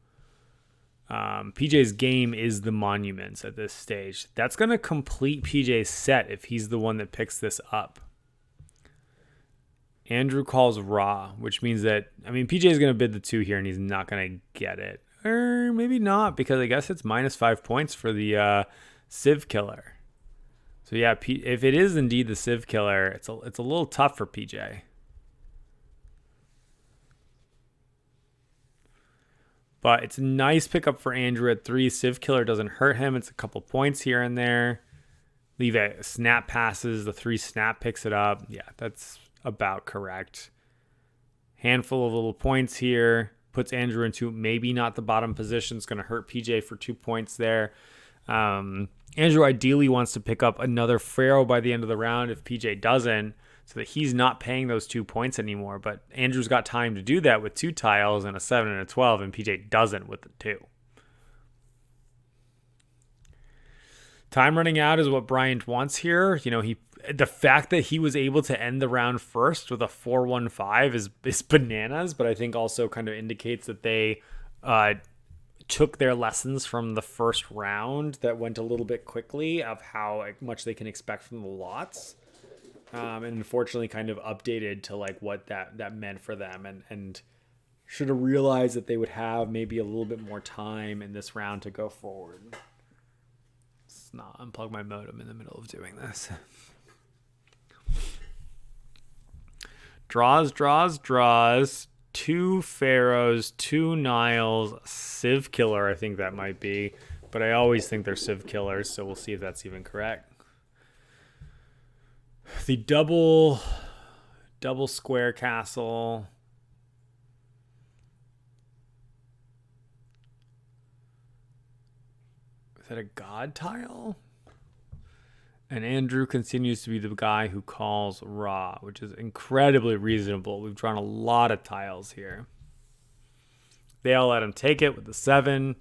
PJ's game is the monuments at this stage. That's going to complete PJ's set if he's the one that picks this up. Andrew calls raw, which means that, PJ is going to bid the 2 here and he's not going to get it. Or maybe not, because I guess it's -5 points for the Civ killer. So yeah, if it is indeed the Civ killer, it's a little tough for PJ. But it's a nice pickup for Andrew at 3. Civ killer doesn't hurt him. It's a couple points here and there. Levi snap passes. The 3 snap picks it up. Yeah, that's about correct. Handful of little points here. Puts Andrew into maybe not the bottom position. It's going to hurt PJ for 2 points there. Andrew ideally wants to pick up another Pharaoh by the end of the round if PJ doesn't, so that he's not paying those 2 points anymore. But Andrew's got time to do that with 2 tiles and a 7 and a 12, and PJ doesn't with the 2. Time running out is what Bryant wants here. the fact that he was able to end the round first with a 4-1-5 is bananas, but I think also kind of indicates that they took their lessons from the first round that went a little bit quickly of how much they can expect from the lots. And unfortunately kind of updated to like what that meant for them, and should have realized that they would have maybe a little bit more time in this round to go forward. Let's not unplug my modem in the middle of doing this. Draws. 2 Pharaohs, 2 Niles, Civ Killer, I think that might be. But I always think they're Civ Killers, so we'll see if that's even correct. The double square castle. Is that a god tile? And Andrew continues to be the guy who calls raw, which is incredibly reasonable. We've drawn a lot of tiles here. They all let him take it with the 7.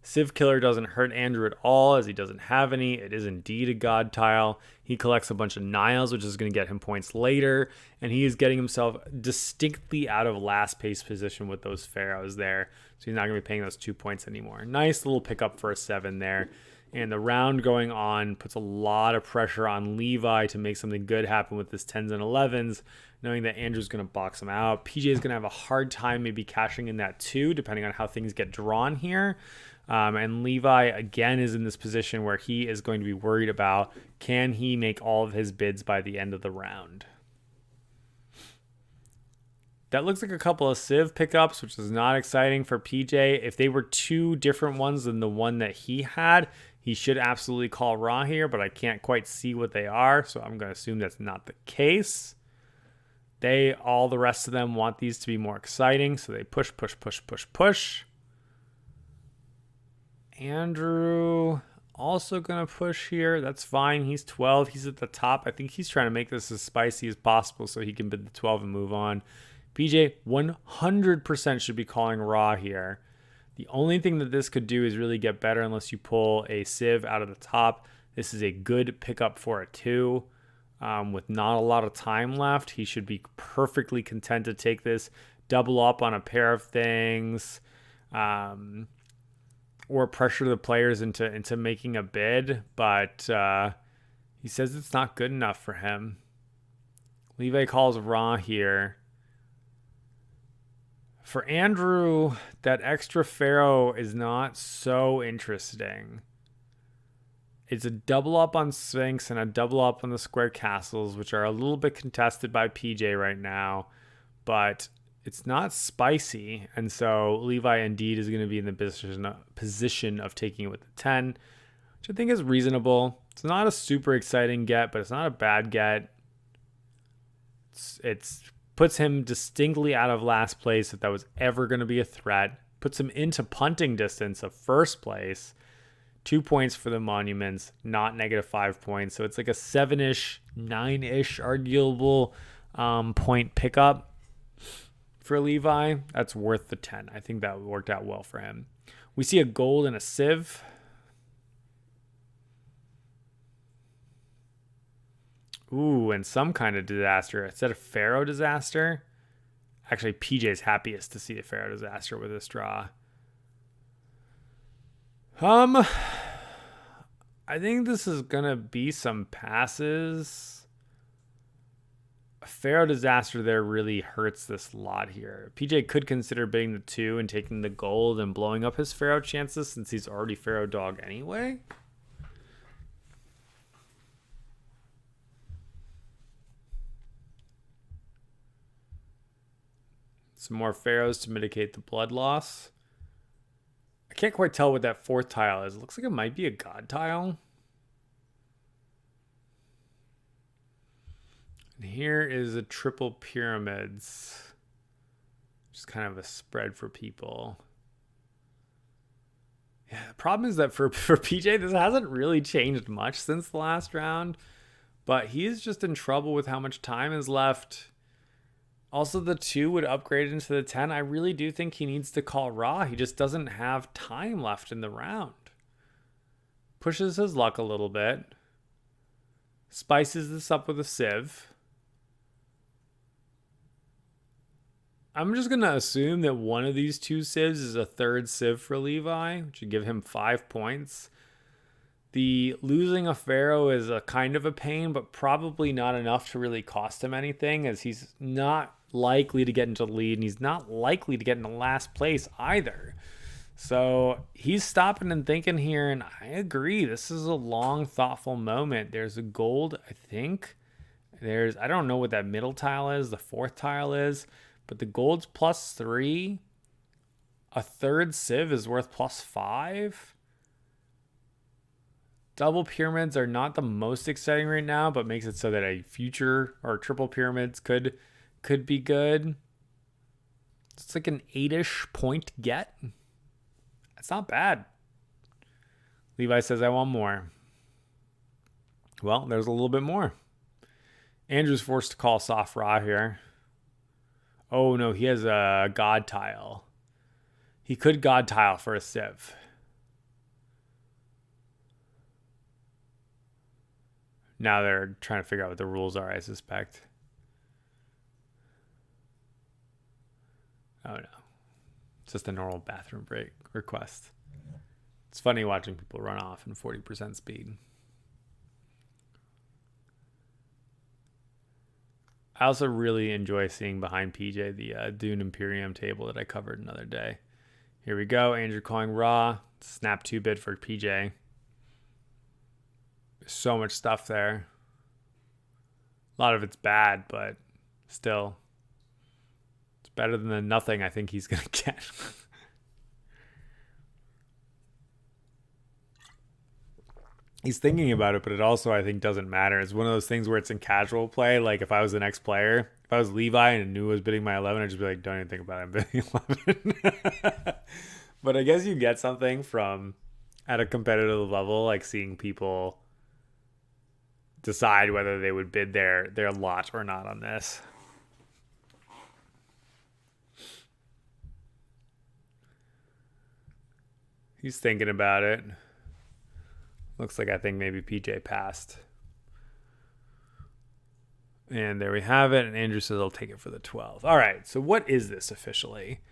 Civ Killer doesn't hurt Andrew at all, as he doesn't have any. It is indeed a god tile. He collects a bunch of Niles, which is going to get him points later. And he is getting himself distinctly out of last place position with those Pharaohs there. So he's not going to be paying those 2 points anymore. Nice little pickup for a 7 there. And the round going on puts a lot of pressure on Levi to make something good happen with his 10s and 11s, knowing that Andrew's going to box him out. PJ is going to have a hard time maybe cashing in that 2, depending on how things get drawn here. And Levi, again, is in this position where he is going to be worried about, can he make all of his bids by the end of the round? That looks like a couple of Civ pickups, which is not exciting for PJ. If they were 2 different ones than the one that he had, he should absolutely call raw here, but I can't quite see what they are, so I'm going to assume that's not the case. All the rest of them want these to be more exciting, so they push. Andrew also going to push here. That's fine. He's 12. He's at the top. I think he's trying to make this as spicy as possible so he can bid the 12 and move on. PJ 100% should be calling raw here. The only thing that this could do is really get better unless you pull a Civ out of the top. This is a good pickup for a 2. With not a lot of time left, he should be perfectly content to take this, double up on a pair of things, or pressure the players into making a bid. But he says it's not good enough for him. Levi calls raw here. For Andrew, that extra Pharaoh is not so interesting. It's a double up on Sphinx and a double up on the square castles, which are a little bit contested by PJ right now, but it's not spicy. And so Levi indeed is going to be in the position of taking it with the 10, which I think is reasonable. It's not a super exciting get, but it's not a bad get. It's puts him distinctly out of last place if that was ever going to be a threat. Puts him into punting distance of first place. 2 points for the monuments, not -5 points. So it's like a 7-ish, 9-ish arguable point pickup for Levi. That's worth the 10. I think that worked out well for him. We see a gold and a Civ. Ooh, and some kind of disaster. Is that a Pharaoh disaster? Actually, PJ's happiest to see a Pharaoh disaster with this draw. I think this is going to be some passes. A Pharaoh disaster there really hurts this lot here. PJ could consider bidding the 2 and taking the gold and blowing up his Pharaoh chances since he's already Pharaoh dog anyway. Some more Pharaohs to mitigate the blood loss. I can't quite tell what that 4th tile is. It looks like it might be a god tile. And here is a triple pyramids. Just kind of a spread for people. Yeah, the problem is that for PJ, this hasn't really changed much since the last round. But he is just in trouble with how much time is left. Also, the 2 would upgrade into the 10. I really do think he needs to call raw. He just doesn't have time left in the round. Pushes his luck a little bit. Spices this up with a sieve. I'm just going to assume that one of these two sieves is a third sieve for Levi, which would give him 5 points. The losing a pharaoh is a kind of a pain, but probably not enough to really cost him anything, as he's not likely to get into the lead, and he's not likely to get into last place either. So he's stopping and thinking here, and I agree. This is a long, thoughtful moment. There's a gold, I think. I don't know what that middle tile is, the fourth tile is, but the gold's +3. A third sieve is worth +5. Double pyramids are not the most exciting right now, but makes it so that a future or triple pyramids could be good. It's like an 8-ish point get. That's not bad. Levi says, I want more. Well, there's a little bit more. Andrew's forced to call soft raw here. Oh, no, he has a god tile. He could god tile for a sieve. Now they're trying to figure out what the rules are, I suspect. Oh, no. It's just a normal bathroom break request. It's funny watching people run off in 40% speed. I also really enjoy seeing behind PJ the Dune Imperium table that I covered another day. Here we go. Andrew calling raw. Snap 2-bit for PJ. So much stuff there. A lot of it's bad, but still, it's better than the nothing I think he's going to get. He's thinking about it, but it also, I think, doesn't matter. It's one of those things where it's in casual play. Like, if I was the next player, if I was Levi and knew I was bidding my 11, I'd just be like, don't even think about it. I'm bidding 11. But I guess you get something from, at a competitive level, like seeing people decide whether they would bid their lot or not on this. He's thinking about it. Looks like I think maybe PJ passed. And there we have it. And Andrew says I'll take it for the 12. All right. So what is this officially?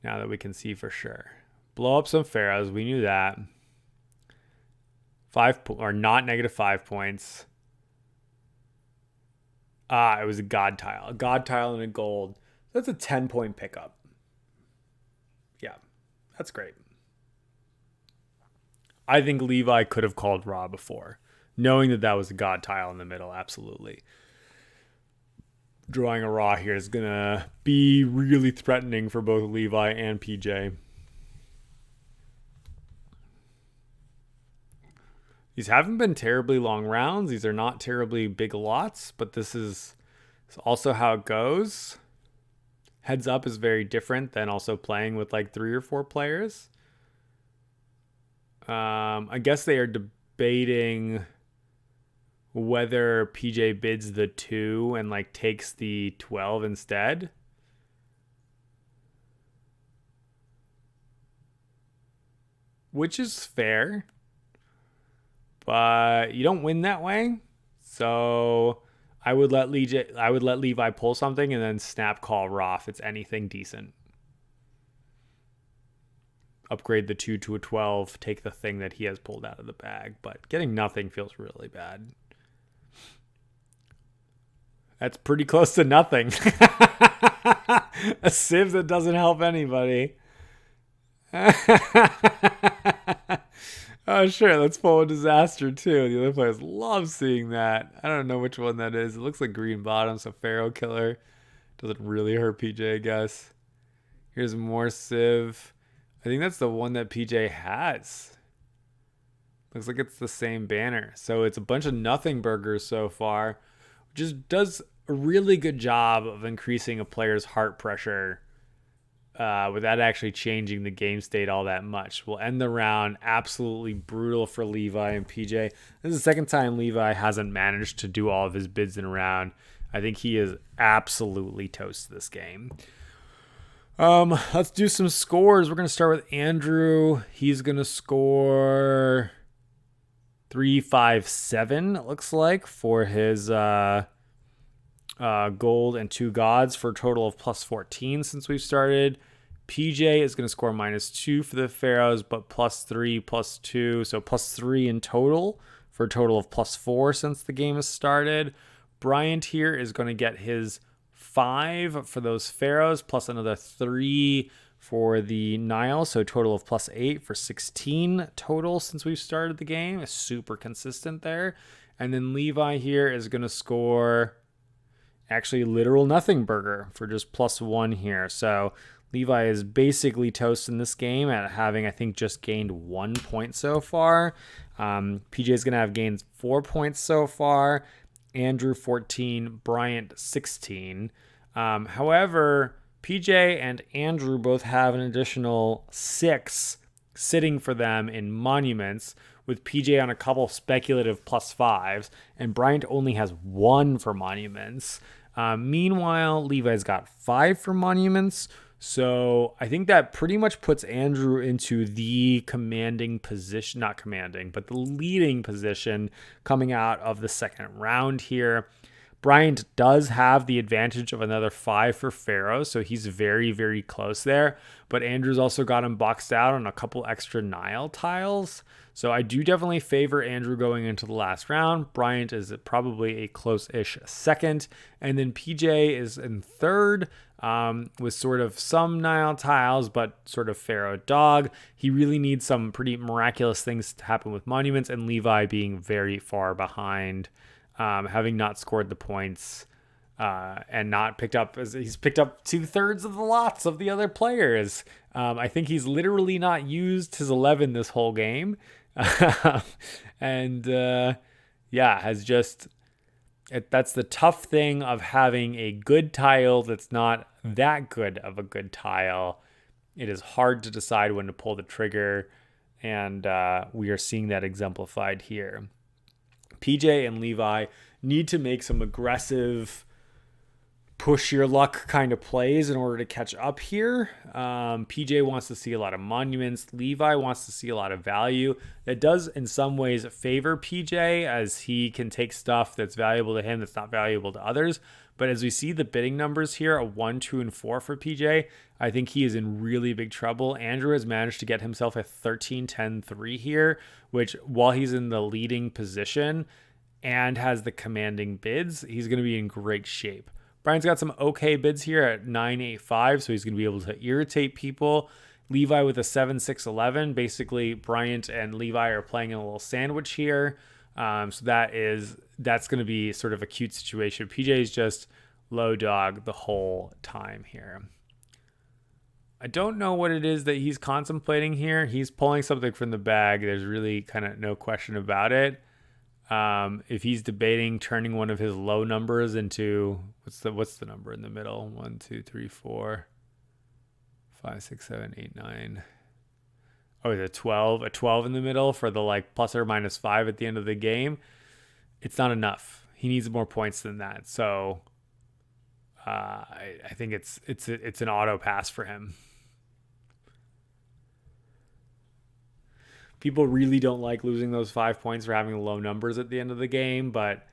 Now that we can see for sure. Blow up some pharaohs. We knew that. Not -5 points. It was a god tile. A god tile and a gold. That's a 10-point pickup. Yeah, that's great. I think Levi could have called raw before, knowing that was a god tile in the middle. Absolutely. Drawing a raw here is going to be really threatening for both Levi and PJ. These haven't been terribly long rounds. These are not terribly big lots, but this is also how it goes. Heads up is very different than also playing with like 3 or 4 players. I guess they are debating whether PJ bids the 2 and like takes the 12 instead. Which is fair. But you don't win that way. So I would let Levi pull something and then snap call raw if it's anything decent. Upgrade the 2 to a 12, take the thing that he has pulled out of the bag. But getting nothing feels really bad. That's pretty close to nothing. A sieve that doesn't help anybody. Oh, sure. Let's pull a disaster, too. The other players love seeing that. I don't know which one that is. It looks like green bottom, so Pharaoh Killer. Doesn't really hurt PJ, I guess. Here's more Civ. I think that's the one that PJ has. Looks like it's the same banner. So it's a bunch of nothing burgers so far. Just does a really good job of increasing a player's heart pressure without actually changing the game state all that much. We'll end the round absolutely brutal for Levi and PJ. This is the second time Levi hasn't managed to do all of his bids in a round. I think he is absolutely toast this game. Let's do some scores. We're going to start with Andrew. He's going to score 3, 5, 7, it looks like, for his gold and 2 gods for a total of plus 14 since we've started. PJ is going to score -2 for the pharaohs, but +3, +2, so +3 in total for a total of +4 since the game has started. Bryant here is going to get his 5 for those pharaohs, plus another 3 for the Nile, so a total of +8 for 16 total since we've started the game. It's super consistent there. And then Levi here is going to score actually literal nothing burger for just +1 here. So Levi is basically toast in this game at having, I think, just gained 1 point so far. PJ is going to have gained 4 points so far. Andrew 14, Bryant 16. However, PJ and Andrew both have an additional 6 sitting for them in monuments, with PJ on a couple speculative +5s, and Bryant only has 1 for monuments. Meanwhile, Levi's got 5 for monuments, so I think that pretty much puts Andrew into the commanding position, not commanding, but the leading position coming out of the second round here. Bryant does have the advantage of another 5 for Pharaoh, so he's very, very close there. But Andrew's also got him boxed out on a couple extra Nile tiles. So I do definitely favor Andrew going into the last round. Bryant is probably a close-ish second. And then PJ is in third with sort of some Nile tiles, but sort of Pharaoh dog. He really needs some pretty miraculous things to happen with monuments, and Levi being very far behind. Having not scored the points and not picked up, as he's picked up 2/3 of the lots of the other players. I think he's literally not used his 11 this whole game. And has just, that's the tough thing of having a good tile that's not that good of a good tile. It is hard to decide when to pull the trigger, and we are seeing that exemplified here. PJ and Levi need to make some aggressive push your luck kind of plays in order to catch up here. PJ wants to see a lot of monuments. Levi wants to see a lot of value. That does in some ways favor PJ, as he can take stuff that's valuable to him that's not valuable to others. But as we see the bidding numbers here, a 1, 2, and 4 for PJ, I think he is in really big trouble. Andrew has managed to get himself a 13, 10, 3 here, which while he's in the leading position and has the commanding bids, he's going to be in great shape. Brian's got some okay bids here at 9, 8, 5, so he's going to be able to irritate people. Levi with a 7, 6, 11. Basically, Bryant and Levi are playing in a little sandwich here. So that's going to be sort of a cute situation. PJ is just low dog the whole time here. I don't know what it is that he's contemplating here. He's pulling something from the bag. There's really kind of no question about it. If he's debating turning one of his low numbers into, what's the number in the middle? 1, 2, 3, 4, 5, 6, 7, 8, 9. Oh, is it 12? A 12 in the middle for the like plus or minus 5 at the end of the game. It's not enough. He needs more points than that. So I think it's an auto pass for him. People really don't like losing those 5 points for having low numbers at the end of the game, but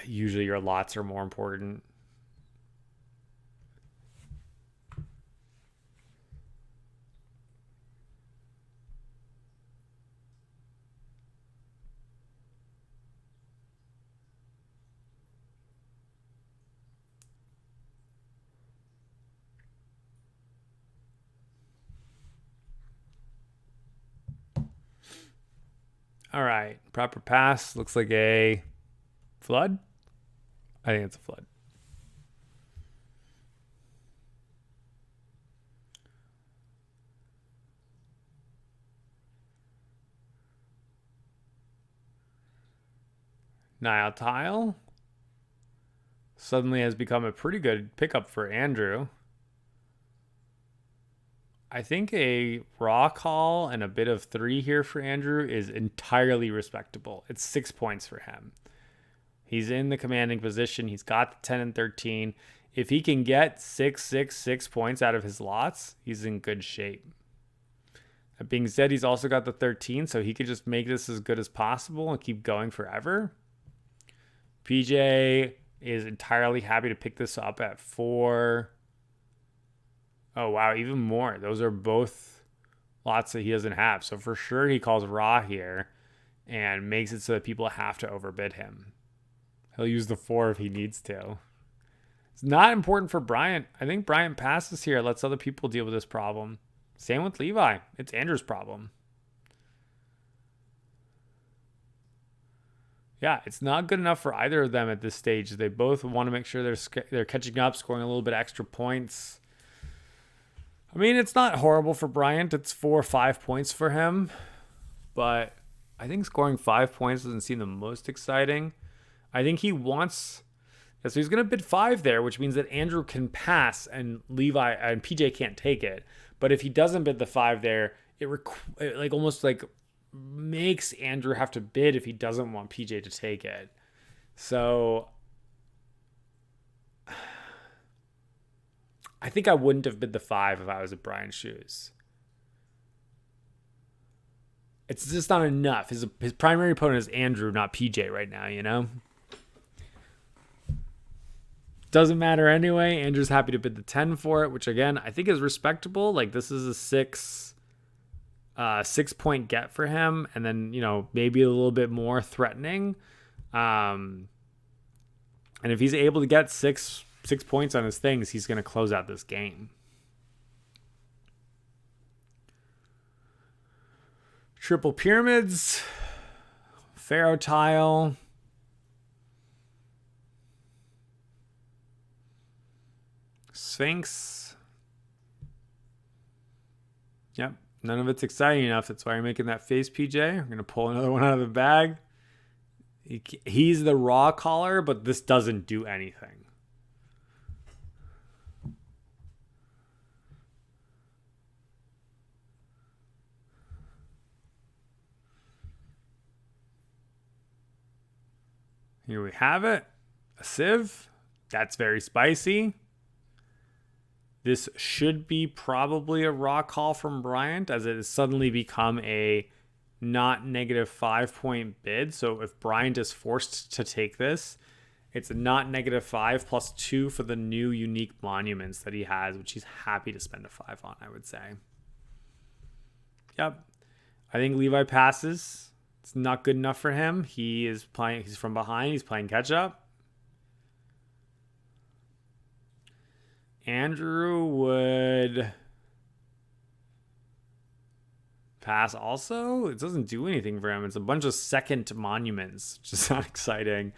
usually your lots are more important. All right, proper pass. Looks like a flood. I think it's a flood. Nile tile suddenly has become a pretty good pickup for Andrew. I think a raw call and a bit of 3 here for Andrew is entirely respectable. It's 6 points for him. He's in the commanding position. He's got the 10 and 13. If he can get 6 points out of his lots, he's in good shape. That being said, he's also got the 13, so he could just make this as good as possible and keep going forever. PJ is entirely happy to pick this up at 4. Oh, wow, even more. Those are both lots that he doesn't have. So for sure he calls raw here and makes it so that people have to overbid him. He'll use the 4 if he needs to. It's not important for Bryant. I think Bryant passes here, lets other people deal with this problem. Same with Levi. It's Andrew's problem. Yeah, it's not good enough for either of them at this stage. They both want to make sure they're catching up, scoring a little bit extra points. I mean, it's not horrible for Bryant. It's 4 or 5 points for him. But I think scoring 5 points doesn't seem the most exciting. I think he wants... So he's going to bid 5 there, which means that Andrew can pass and Levi and PJ can't take it. But if he doesn't bid the 5 there, it almost makes Andrew have to bid if he doesn't want PJ to take it. So I think I wouldn't have bid the 5 if I was at Brian's shoes. It's just not enough. His primary opponent is Andrew, not PJ right now, you know? Doesn't matter anyway. Andrew's happy to bid the 10 for it, which again, I think is respectable. Like this is a 6-point get for him. And then, maybe a little bit more threatening. And if he's able to get six points on his things, he's going to close out this game. Triple pyramids, Pharaoh tile, Sphinx. Yep, none of it's exciting enough. That's why you're making that face, PJ. We're going to pull another one out of the bag. He's the raw caller, but this doesn't do anything. Here we have it. A sieve. That's very spicy. This should be probably a raw call from Bryant, as it has suddenly become a not negative 5-point bid. So if Bryant is forced to take this, it's a not negative 5 plus 2 for the new unique monuments that he has, which he's happy to spend a 5 on, I would say. Yep. I think Levi passes. It's not good enough for him. He's from behind. He's playing catch up. Andrew would pass also. It doesn't do anything for him. It's a bunch of second monuments, which is not exciting.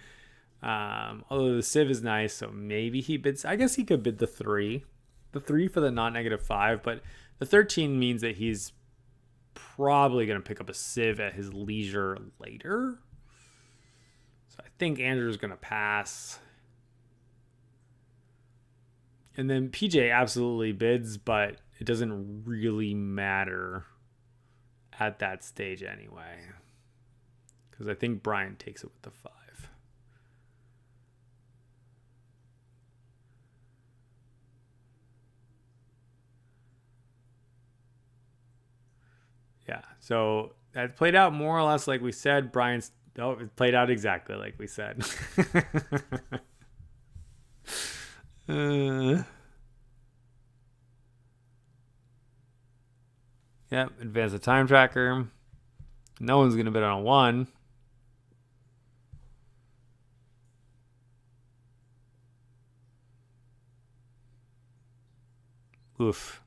Although the sieve is nice, so maybe he bids. I guess he could bid the 3. The 3 for the not negative 5, but the 13 means that he's probably going to pick up a sieve at his leisure later. So I think Andrew's going to pass. And then PJ absolutely bids, but it doesn't really matter at that stage anyway. Because I think Bryant takes it with the 5. Yeah, so that played out more or less like we said. It played out exactly like we said. Yep, advance the time tracker. No one's going to bid on a 1. Oof.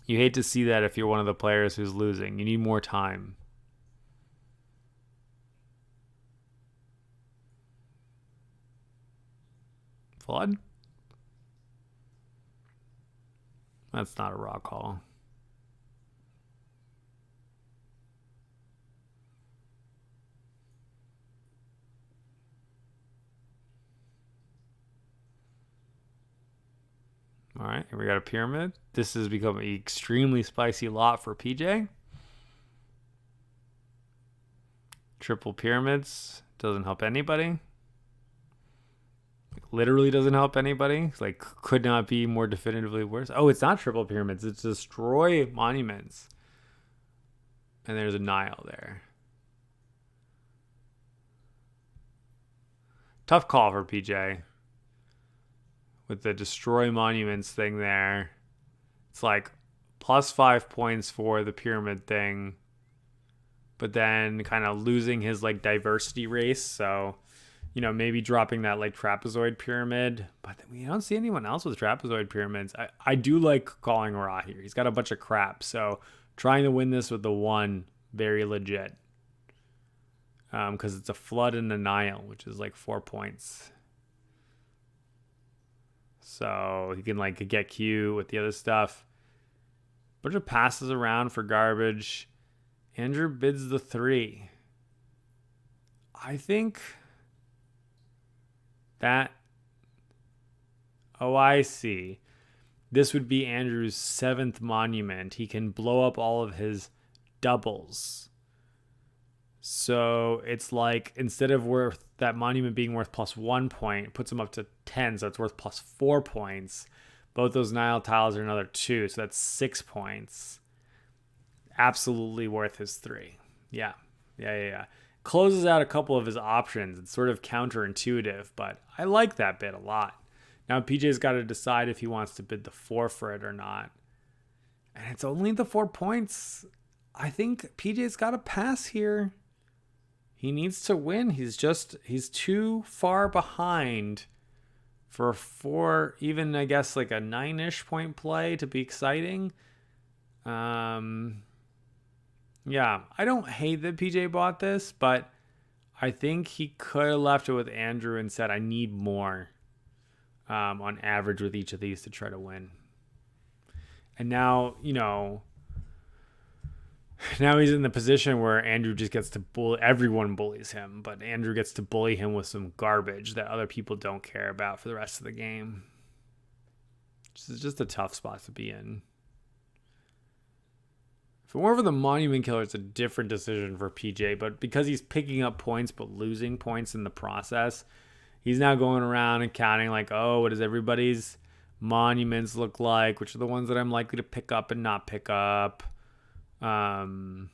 You hate to see that if you're one of the players who's losing. You need more time. Flood? That's not a raw call. All right, here we got a pyramid. This has become an extremely spicy lot for PJ. Triple pyramids doesn't help anybody. Literally doesn't help anybody. It's could not be more definitively worse. Oh, it's not triple pyramids. It's destroy monuments. And there's a Nile there. Tough call for PJ. With the destroy monuments thing there. It's like plus 5 points for the pyramid thing. But then kind of losing his like diversity race. So, you know, maybe dropping that like trapezoid pyramid. But we don't see anyone else with trapezoid pyramids. I do like calling Ra here. He's got a bunch of crap. So trying to win this with the 1, very legit. Because it's a flood and a Nile, which is like 4 points. So he can like get Q with the other stuff. Bunch of passes around for garbage. Andrew bids the 3. I think that... Oh, I see. This would be Andrew's 7th monument. He can blow up all of his doubles. So it's like instead of worth that monument being worth plus 1 point, it puts him up to 10, so it's worth plus 4 points. Both those Nile tiles are another 2, so that's 6 points. Absolutely worth his 3. Yeah. Closes out a couple of his options. It's sort of counterintuitive, but I like that bid a lot. Now PJ's got to decide if he wants to bid the 4 for it or not. And it's only the 4 points. I think PJ's got to pass here. He needs to win. He's too far behind for 4, even I guess like a 9-ish point play to be exciting. Yeah, I don't hate that PJ bought this, but I think he could have left it with Andrew and said, I need more on average with each of these to try to win. And now, you know, now he's in the position where Andrew just gets to bully. Everyone bullies him, but Andrew gets to bully him with some garbage that other people don't care about for the rest of the game. This is just a tough spot to be in. If it weren't for the Monument Killer, it's a different decision for PJ, but because he's picking up points but losing points in the process, he's now going around and counting like, oh, what does everybody's monuments look like? Which are the ones that I'm likely to pick up and not pick up? You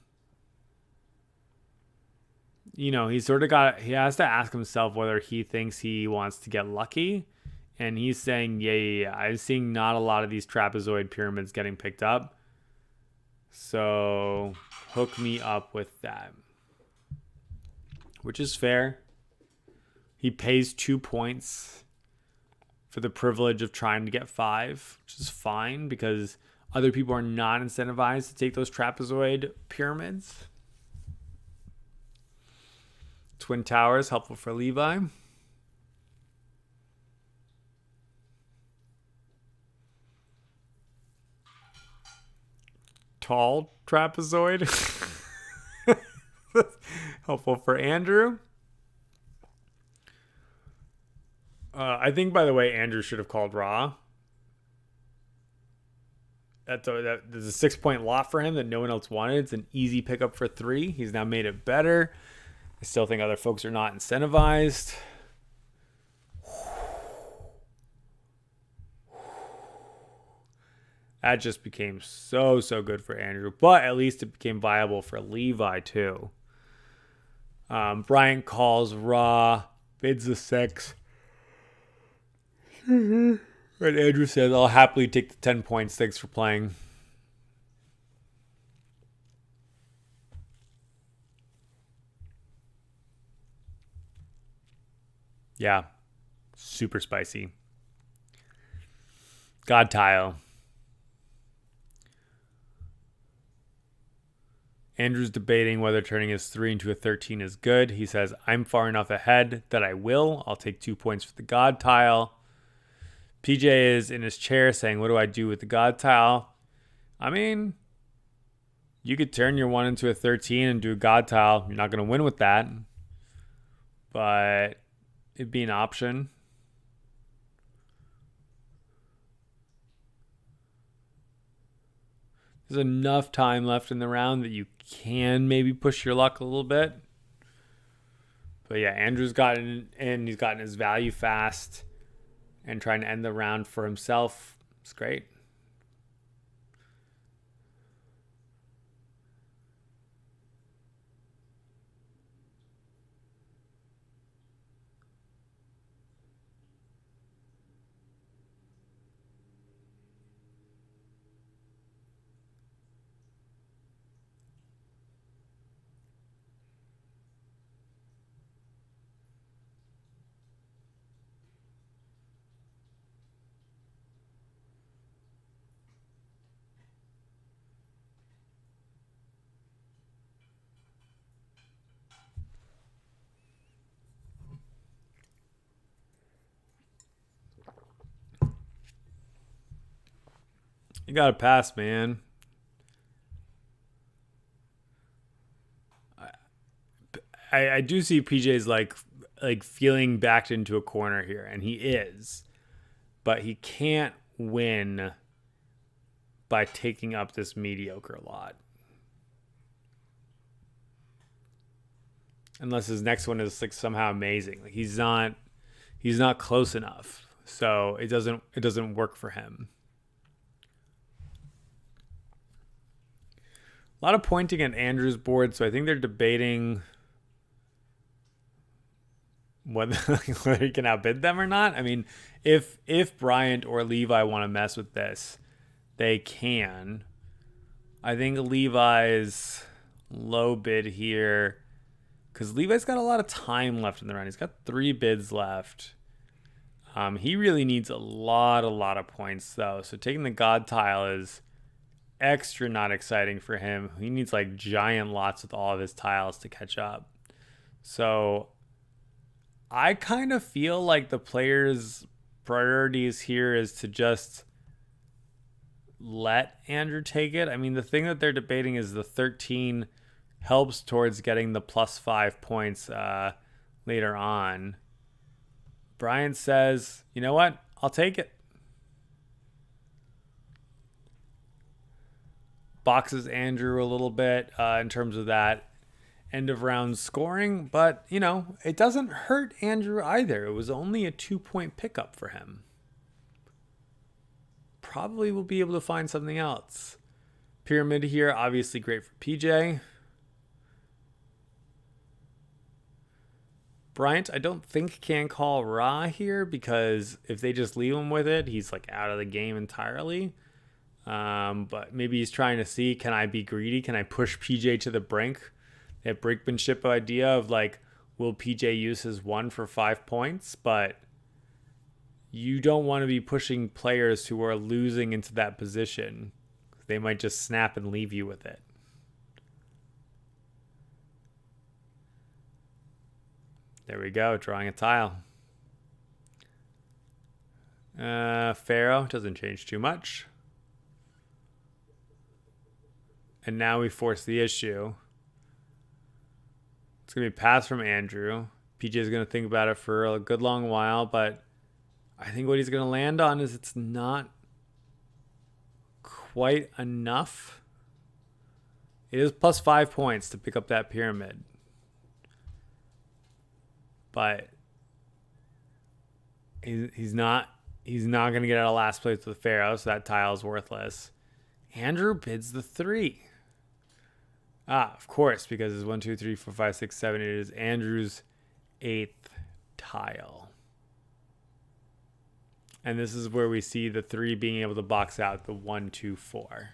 know, he has to ask himself whether he thinks he wants to get lucky. And he's saying, yeah. I'm seeing not a lot of these trapezoid pyramids getting picked up. So hook me up with that. Which is fair. He pays 2 points for the privilege of trying to get 5, which is fine because other people are not incentivized to take those trapezoid pyramids. Twin Towers, helpful for Levi. Tall trapezoid. Helpful for Andrew. I think, by the way, Andrew should have called Ra. There's a 6-point lot for him that no one else wanted. It's an easy pickup for 3. He's now made it better. I still think other folks are not incentivized. That just became so good for Andrew. But at least it became viable for Levi, too. Bryant calls Ra, bids the 6. And Andrew says, I'll happily take the 10 points. Thanks for playing. Yeah. Super spicy. God tile. Andrew's debating whether turning his 3 into a 13 is good. He says, I'm far enough ahead that I will. I'll take 2 points for the God tile. PJ is in his chair saying, what do I do with the God tile? I mean, you could turn your 1 into a 13 and do a God tile. You're not going to win with that. But it'd be an option. There's enough time left in the round that you can maybe push your luck a little bit. But yeah, Andrew's gotten in. He's gotten his value fast and trying to end the round for himself. It's great. You gotta pass, man. I do see PJ's like feeling backed into a corner here, and he is, but he can't win by taking up this mediocre lot. Unless his next one is like somehow amazing. Like he's not close enough. So it doesn't work for him. A lot of pointing at Andrew's board, so I think they're debating whether he can outbid them or not. I mean, if Bryant or Levi want to mess with this, they can. I think Levi's low bid here, because Levi's got a lot of time left in the round. He's got 3 bids left. He really needs a lot of points, though. So taking the God tile is extra not exciting for him. He needs like giant lots with all of his tiles to catch up. So I kind of feel like the player's priorities here is to just let Andrew take it. I mean, the thing that they're debating is the 13 helps towards getting the +5 points later on. Bryant says, you know what? I'll take it. Boxes Andrew a little bit in terms of that end of round scoring, but you know, it doesn't hurt Andrew either. It was only a 2-point pickup for him. Probably will be able to find something else. Pyramid here, obviously great for PJ. Bryant, I don't think can call Ra here, because if they just leave him with it, he's like out of the game entirely. But maybe he's trying to see, can I be greedy? Can I push PJ to the brink? That brinkmanship idea of like, will PJ use his 1 for 5 points? But you don't want to be pushing players who are losing into that position. They might just snap and leave you with it. There we go, drawing a tile. Pharaoh doesn't change too much. And now we force the issue. It's going to be a pass from Andrew. PJ is going to think about it for a good long while, but I think what he's going to land on is it's not quite enough. It is +5 points to pick up that pyramid. But he's not going to get out of last place with Pharaoh, so that tile is worthless. Andrew bids the 3. Of course, because it's 1, 2, 3, 4, 5, 6, 7. It is Andrew's 8th tile. And this is where we see the 3 being able to box out the 1, 2, 4.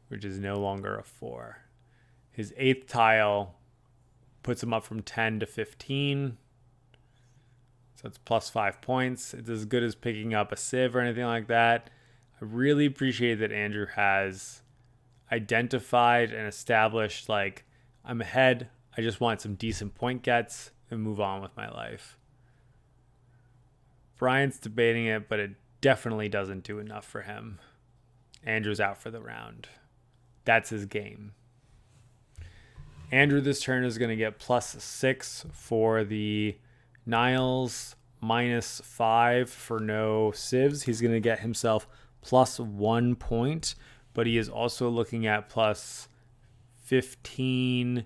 Which is no longer a 4. His 8th tile puts him up from 10 to 15. So it's +5 points. It's as good as picking up a sieve or anything like that. I really appreciate that Andrew has identified and established, like, I'm ahead. I just want some decent point gets and move on with my life. Bryant's debating it, but it definitely doesn't do enough for him. Andrew's out for the round. That's his game. Andrew this turn is going to get +6 for the Niles, -5 for no sieves. He's going to get himself +1 point, but he is also looking at +15,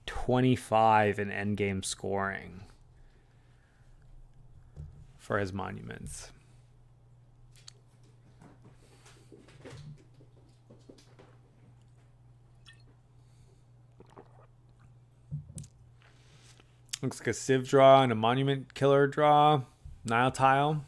25 in endgame scoring for his monuments. Looks like a sieve draw and a monument killer draw. Nile tile.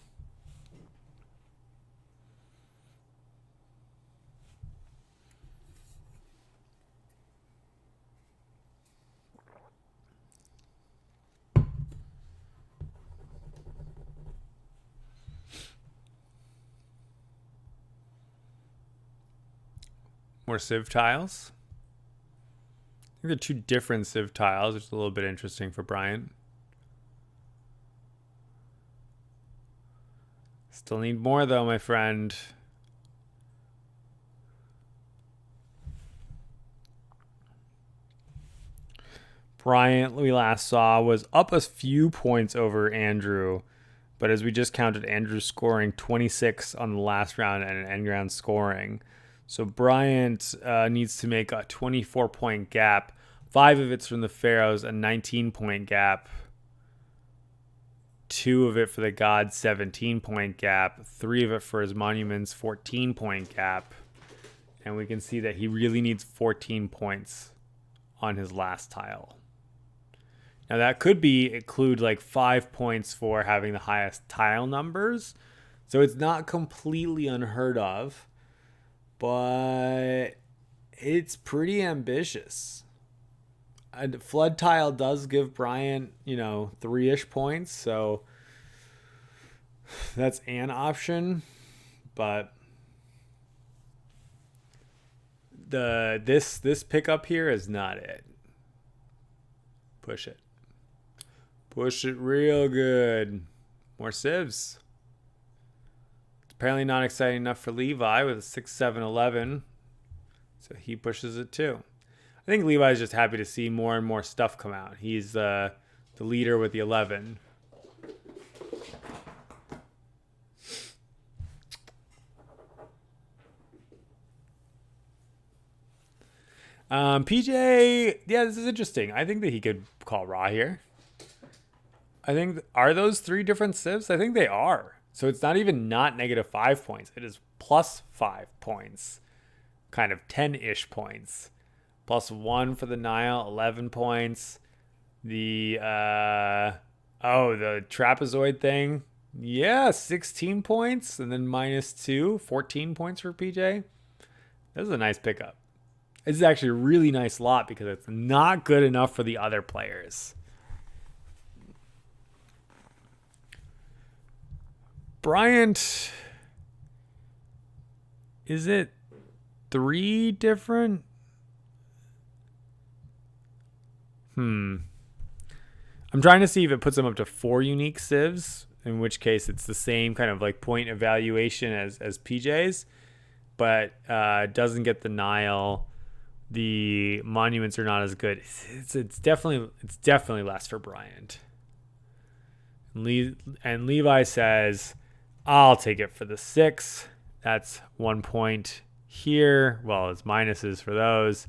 More sieve tiles. I think they're 2 different sieve tiles, which is a little bit interesting for Bryant. Still need more though, my friend. Bryant, we last saw, was up a few points over Andrew. But as we just counted, Andrew scoring 26 on the last round and an end round scoring. So Bryant needs to make a 24-point gap. 5 of it's from the Pharaohs, a 19-point gap. 2 of it for the gods, 17-point gap. 3 of it for his monuments, 14-point gap. And we can see that he really needs 14 points on his last tile. Now that could include like 5 points for having the highest tile numbers. So it's not completely unheard of, but it's pretty ambitious. A flood tile does give Bryant, 3-ish points. So that's an option, but this pickup here is not it. Push it. Push it real good. More sieves. It's apparently not exciting enough for Levi with a 6, 7, 11. So he pushes it too. I think Levi's just happy to see more and more stuff come out. He's the leader with the 11. PJ, yeah, this is interesting. I think that he could call raw here. I think, are those 3 different sieves? I think they are. So it's not even not -5 points. It is plus 5 points. Kind of 10-ish points. Plus 1 for the Nile, 11 points. The trapezoid thing. Yeah, 16 points. And then -2, 14 points for PJ. This is a nice pickup. This is actually a really nice lot because it's not good enough for the other players. Bryant, is it 3 different? I'm trying to see if it puts them up to 4 unique sieves, in which case it's the same kind of like point evaluation as PJ's, but doesn't get the Nile. The monuments are not as good. It's definitely less for Bryant. And Levi says, I'll take it for the 6. That's 1 point here. Well, it's minuses for those.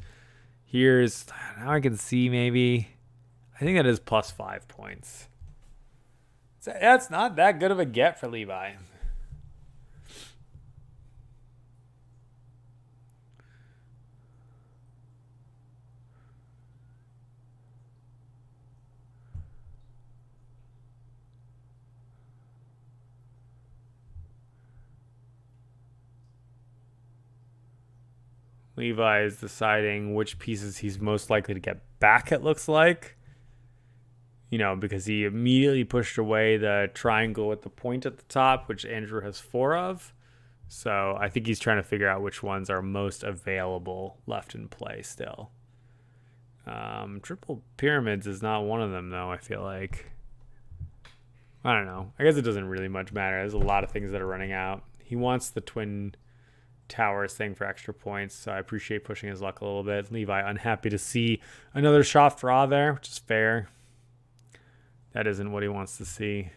Here's, now I can see maybe, I think that is plus 5 points. So that's not that good of a get for Levi. Levi is deciding which pieces he's most likely to get back, it looks like. Because he immediately pushed away the triangle with the point at the top, which Andrew has 4 of. So I think he's trying to figure out which ones are most available left in play still. Triple pyramids is not one of them, though, I feel like. I don't know. I guess it doesn't really much matter. There's a lot of things that are running out. He wants the twin towers thing for extra points, so I appreciate pushing his luck a little bit. Levi unhappy to see another shot draw there, which is fair. That isn't what he wants to see.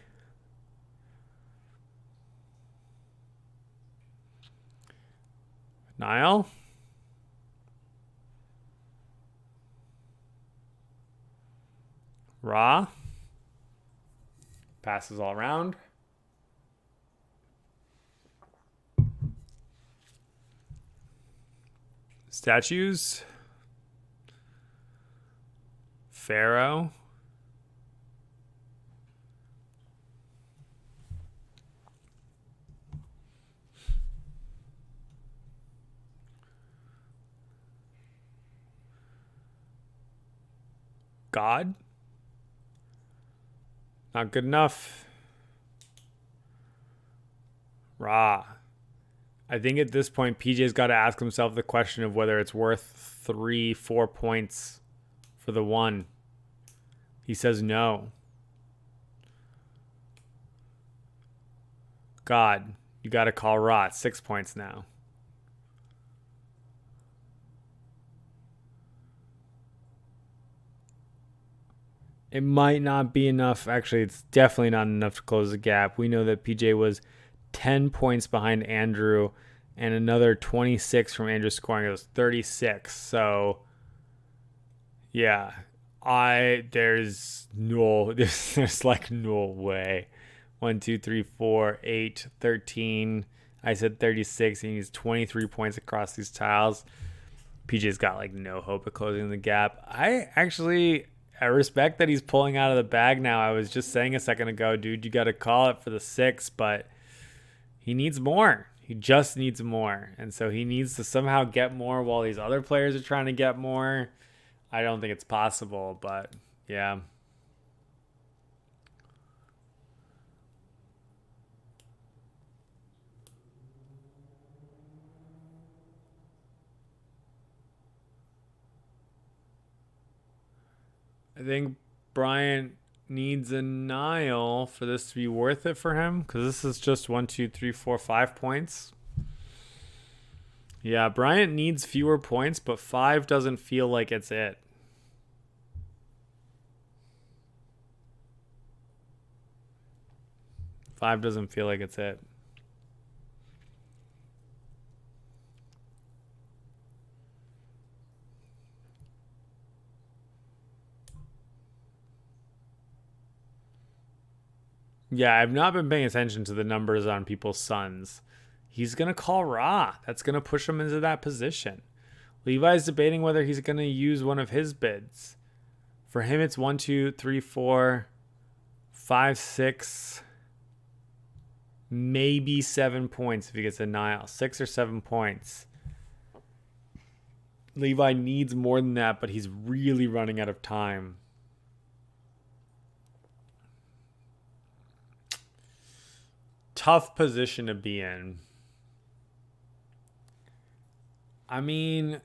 Nile. Ra. Passes all around. Statues. Pharaoh. God. Not good enough. Ra. I think at this point, PJ's got to ask himself the question of whether it's worth 3-4 points for the 1. He says no. God, you got to call Rot. 6 points now. It might not be enough. Actually, it's definitely not enough to close the gap. We know that PJ was 10 points behind Andrew and another 26 from Andrew's scoring. It was 36. So, yeah, there's like no way. 1, 2, 3, 4, 8, 13. I said 36. He needs 23 points across these tiles. PJ's got like no hope of closing the gap. I respect that he's pulling out of the bag now. I was just saying a second ago, dude, you got to call it for the 6, but he needs more. He just needs more. And so he needs to somehow get more while these other players are trying to get more. I don't think it's possible, but yeah. I think Bryant needs a Nile for this to be worth it for him, because this is just 1, 2, 3, 4, 5 points. Yeah, Bryant needs fewer points, but 5 doesn't feel like it's it. Five doesn't feel like it's it. Yeah, I've not been paying attention to the numbers on people's sons. He's going to call Ra. That's going to push him into that position. Levi's debating whether he's going to use one of his bids. For him, it's 1, 2, 3, 4, 5, 6, maybe 7 points if he gets a Nile. 6 or 7 points. Levi needs more than that, but he's really running out of time. Tough position to be in. I mean,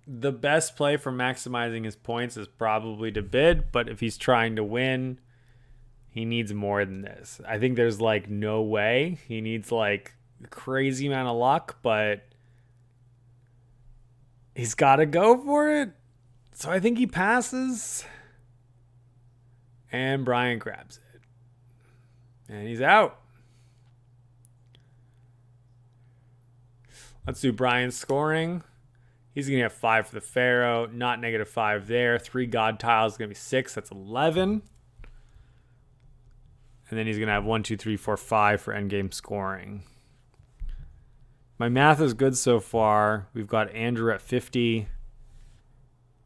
the best play for maximizing his points is probably to bid, but if he's trying to win, he needs more than this. I think there's like no way. He needs like a crazy amount of luck, but he's got to go for it. So I think he passes. And Bryant grabs it. And he's out. Let's do Bryant's scoring. He's going to have 5 for the Pharaoh. Not -5 there. 3 God tiles is going to be 6. That's 11. And then he's going to have 1, 2, 3, 4, 5 for endgame scoring. My math is good so far. We've got Andrew at 50.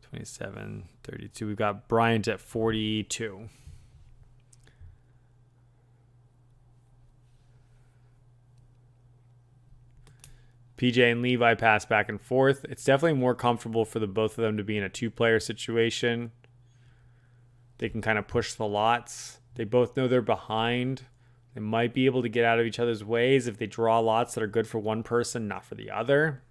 27, 32. We've got Bryant at 42. PJ and Levi pass back and forth. It's definitely more comfortable for the both of them to be in a 2-player situation. They can kind of push the lots. They both know they're behind. They might be able to get out of each other's ways if they draw lots that are good for one person, not for the other.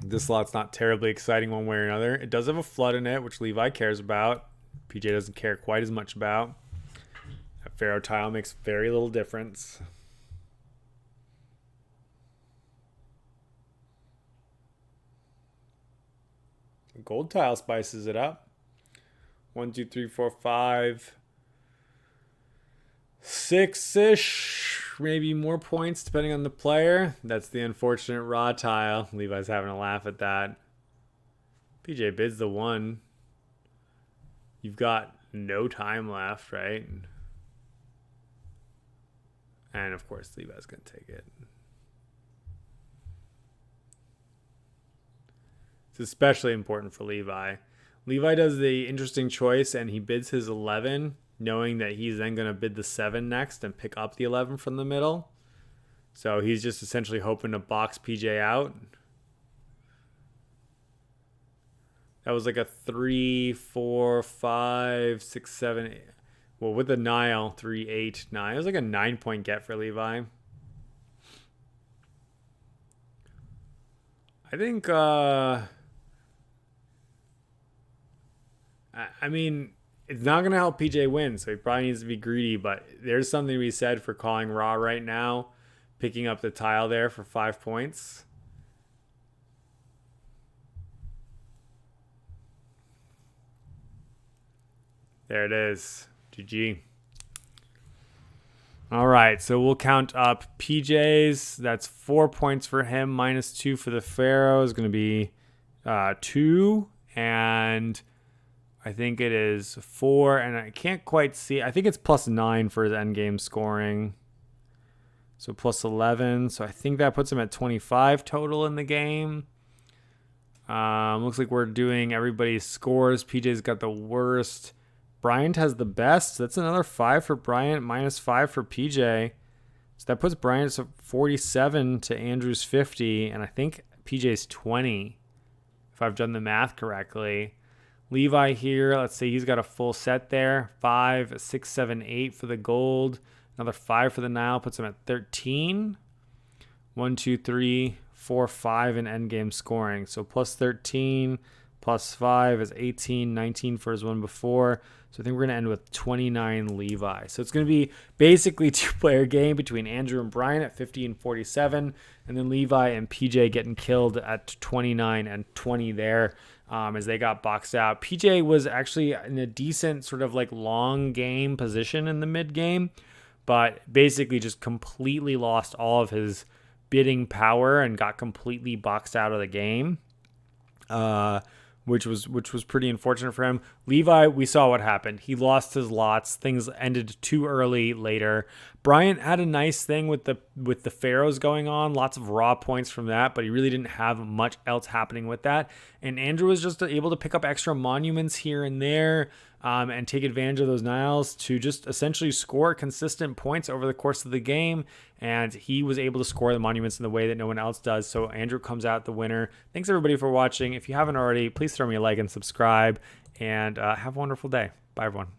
This lot's not terribly exciting one way or another. It does have a flood in it, which Levi cares about. PJ doesn't care quite as much about. That Pharaoh tile makes very little difference. Gold tile spices it up. 1, 2, 3, 4, 5, 6-ish. Maybe more points depending on the player. That's the unfortunate raw tile. Levi's having a laugh at that. PJ bids the 1. You've got no time left, right? And of course, Levi's going to take it. It's especially important for Levi. Levi does the interesting choice and he bids his 11, knowing that he's then going to bid the 7 next and pick up the 11 from the middle. So he's just essentially hoping to box PJ out. That was like a 3, 4, 5, 6, 7, 8. Well, with the Nile, 3, 8, 9. It was like a 9-point get for Levi. I think, I mean, It's not going to help PJ win, so he probably needs to be greedy, but there's something to be said for calling raw right now, picking up the tile there for 5 points. There it is. GG. All right, so we'll count up PJ's. That's 4 points for him, -2 for the Pharaoh is going to be 2, and I think it is 4, and I can't quite see. I think it's +9 for his endgame scoring. So +11. So I think that puts him at 25 total in the game. Looks like we're doing everybody's scores. PJ's got the worst. Bryant has the best. That's another 5 for Bryant, -5 for PJ. So that puts Bryant at 47 to Andrew's 50, and I think PJ's 20, if I've done the math correctly. Levi here, let's see, he's got a full set there. 5, 6, 7, 8 for the gold. Another 5 for the Nile puts him at 13. 1, 2, 3, 4, 5 in endgame scoring. So +13, +5 is 18, 19 for his one before. So I think we're going to end with 29 Levi. So it's going to be basically a two-player game between Andrew and Brian at 50 and 47, and then Levi and PJ getting killed at 29 and 20 there as they got boxed out. PJ was actually in a decent sort of like long game position in the mid game, but basically just completely lost all of his bidding power and got completely boxed out of the game. Which was pretty unfortunate for him. Levi, we saw what happened. He lost his lots. Things ended too early later. Bryant had a nice thing with the Pharaohs going on. Lots of raw points from that, but he really didn't have much else happening with that. And Andrew was just able to pick up extra monuments here and there and take advantage of those Niles to just essentially score consistent points over the course of the game. And he was able to score the monuments in the way that no one else does. So Andrew comes out the winner. Thanks everybody for watching. If you haven't already, please throw me a like and subscribe, and have a wonderful day. Bye everyone.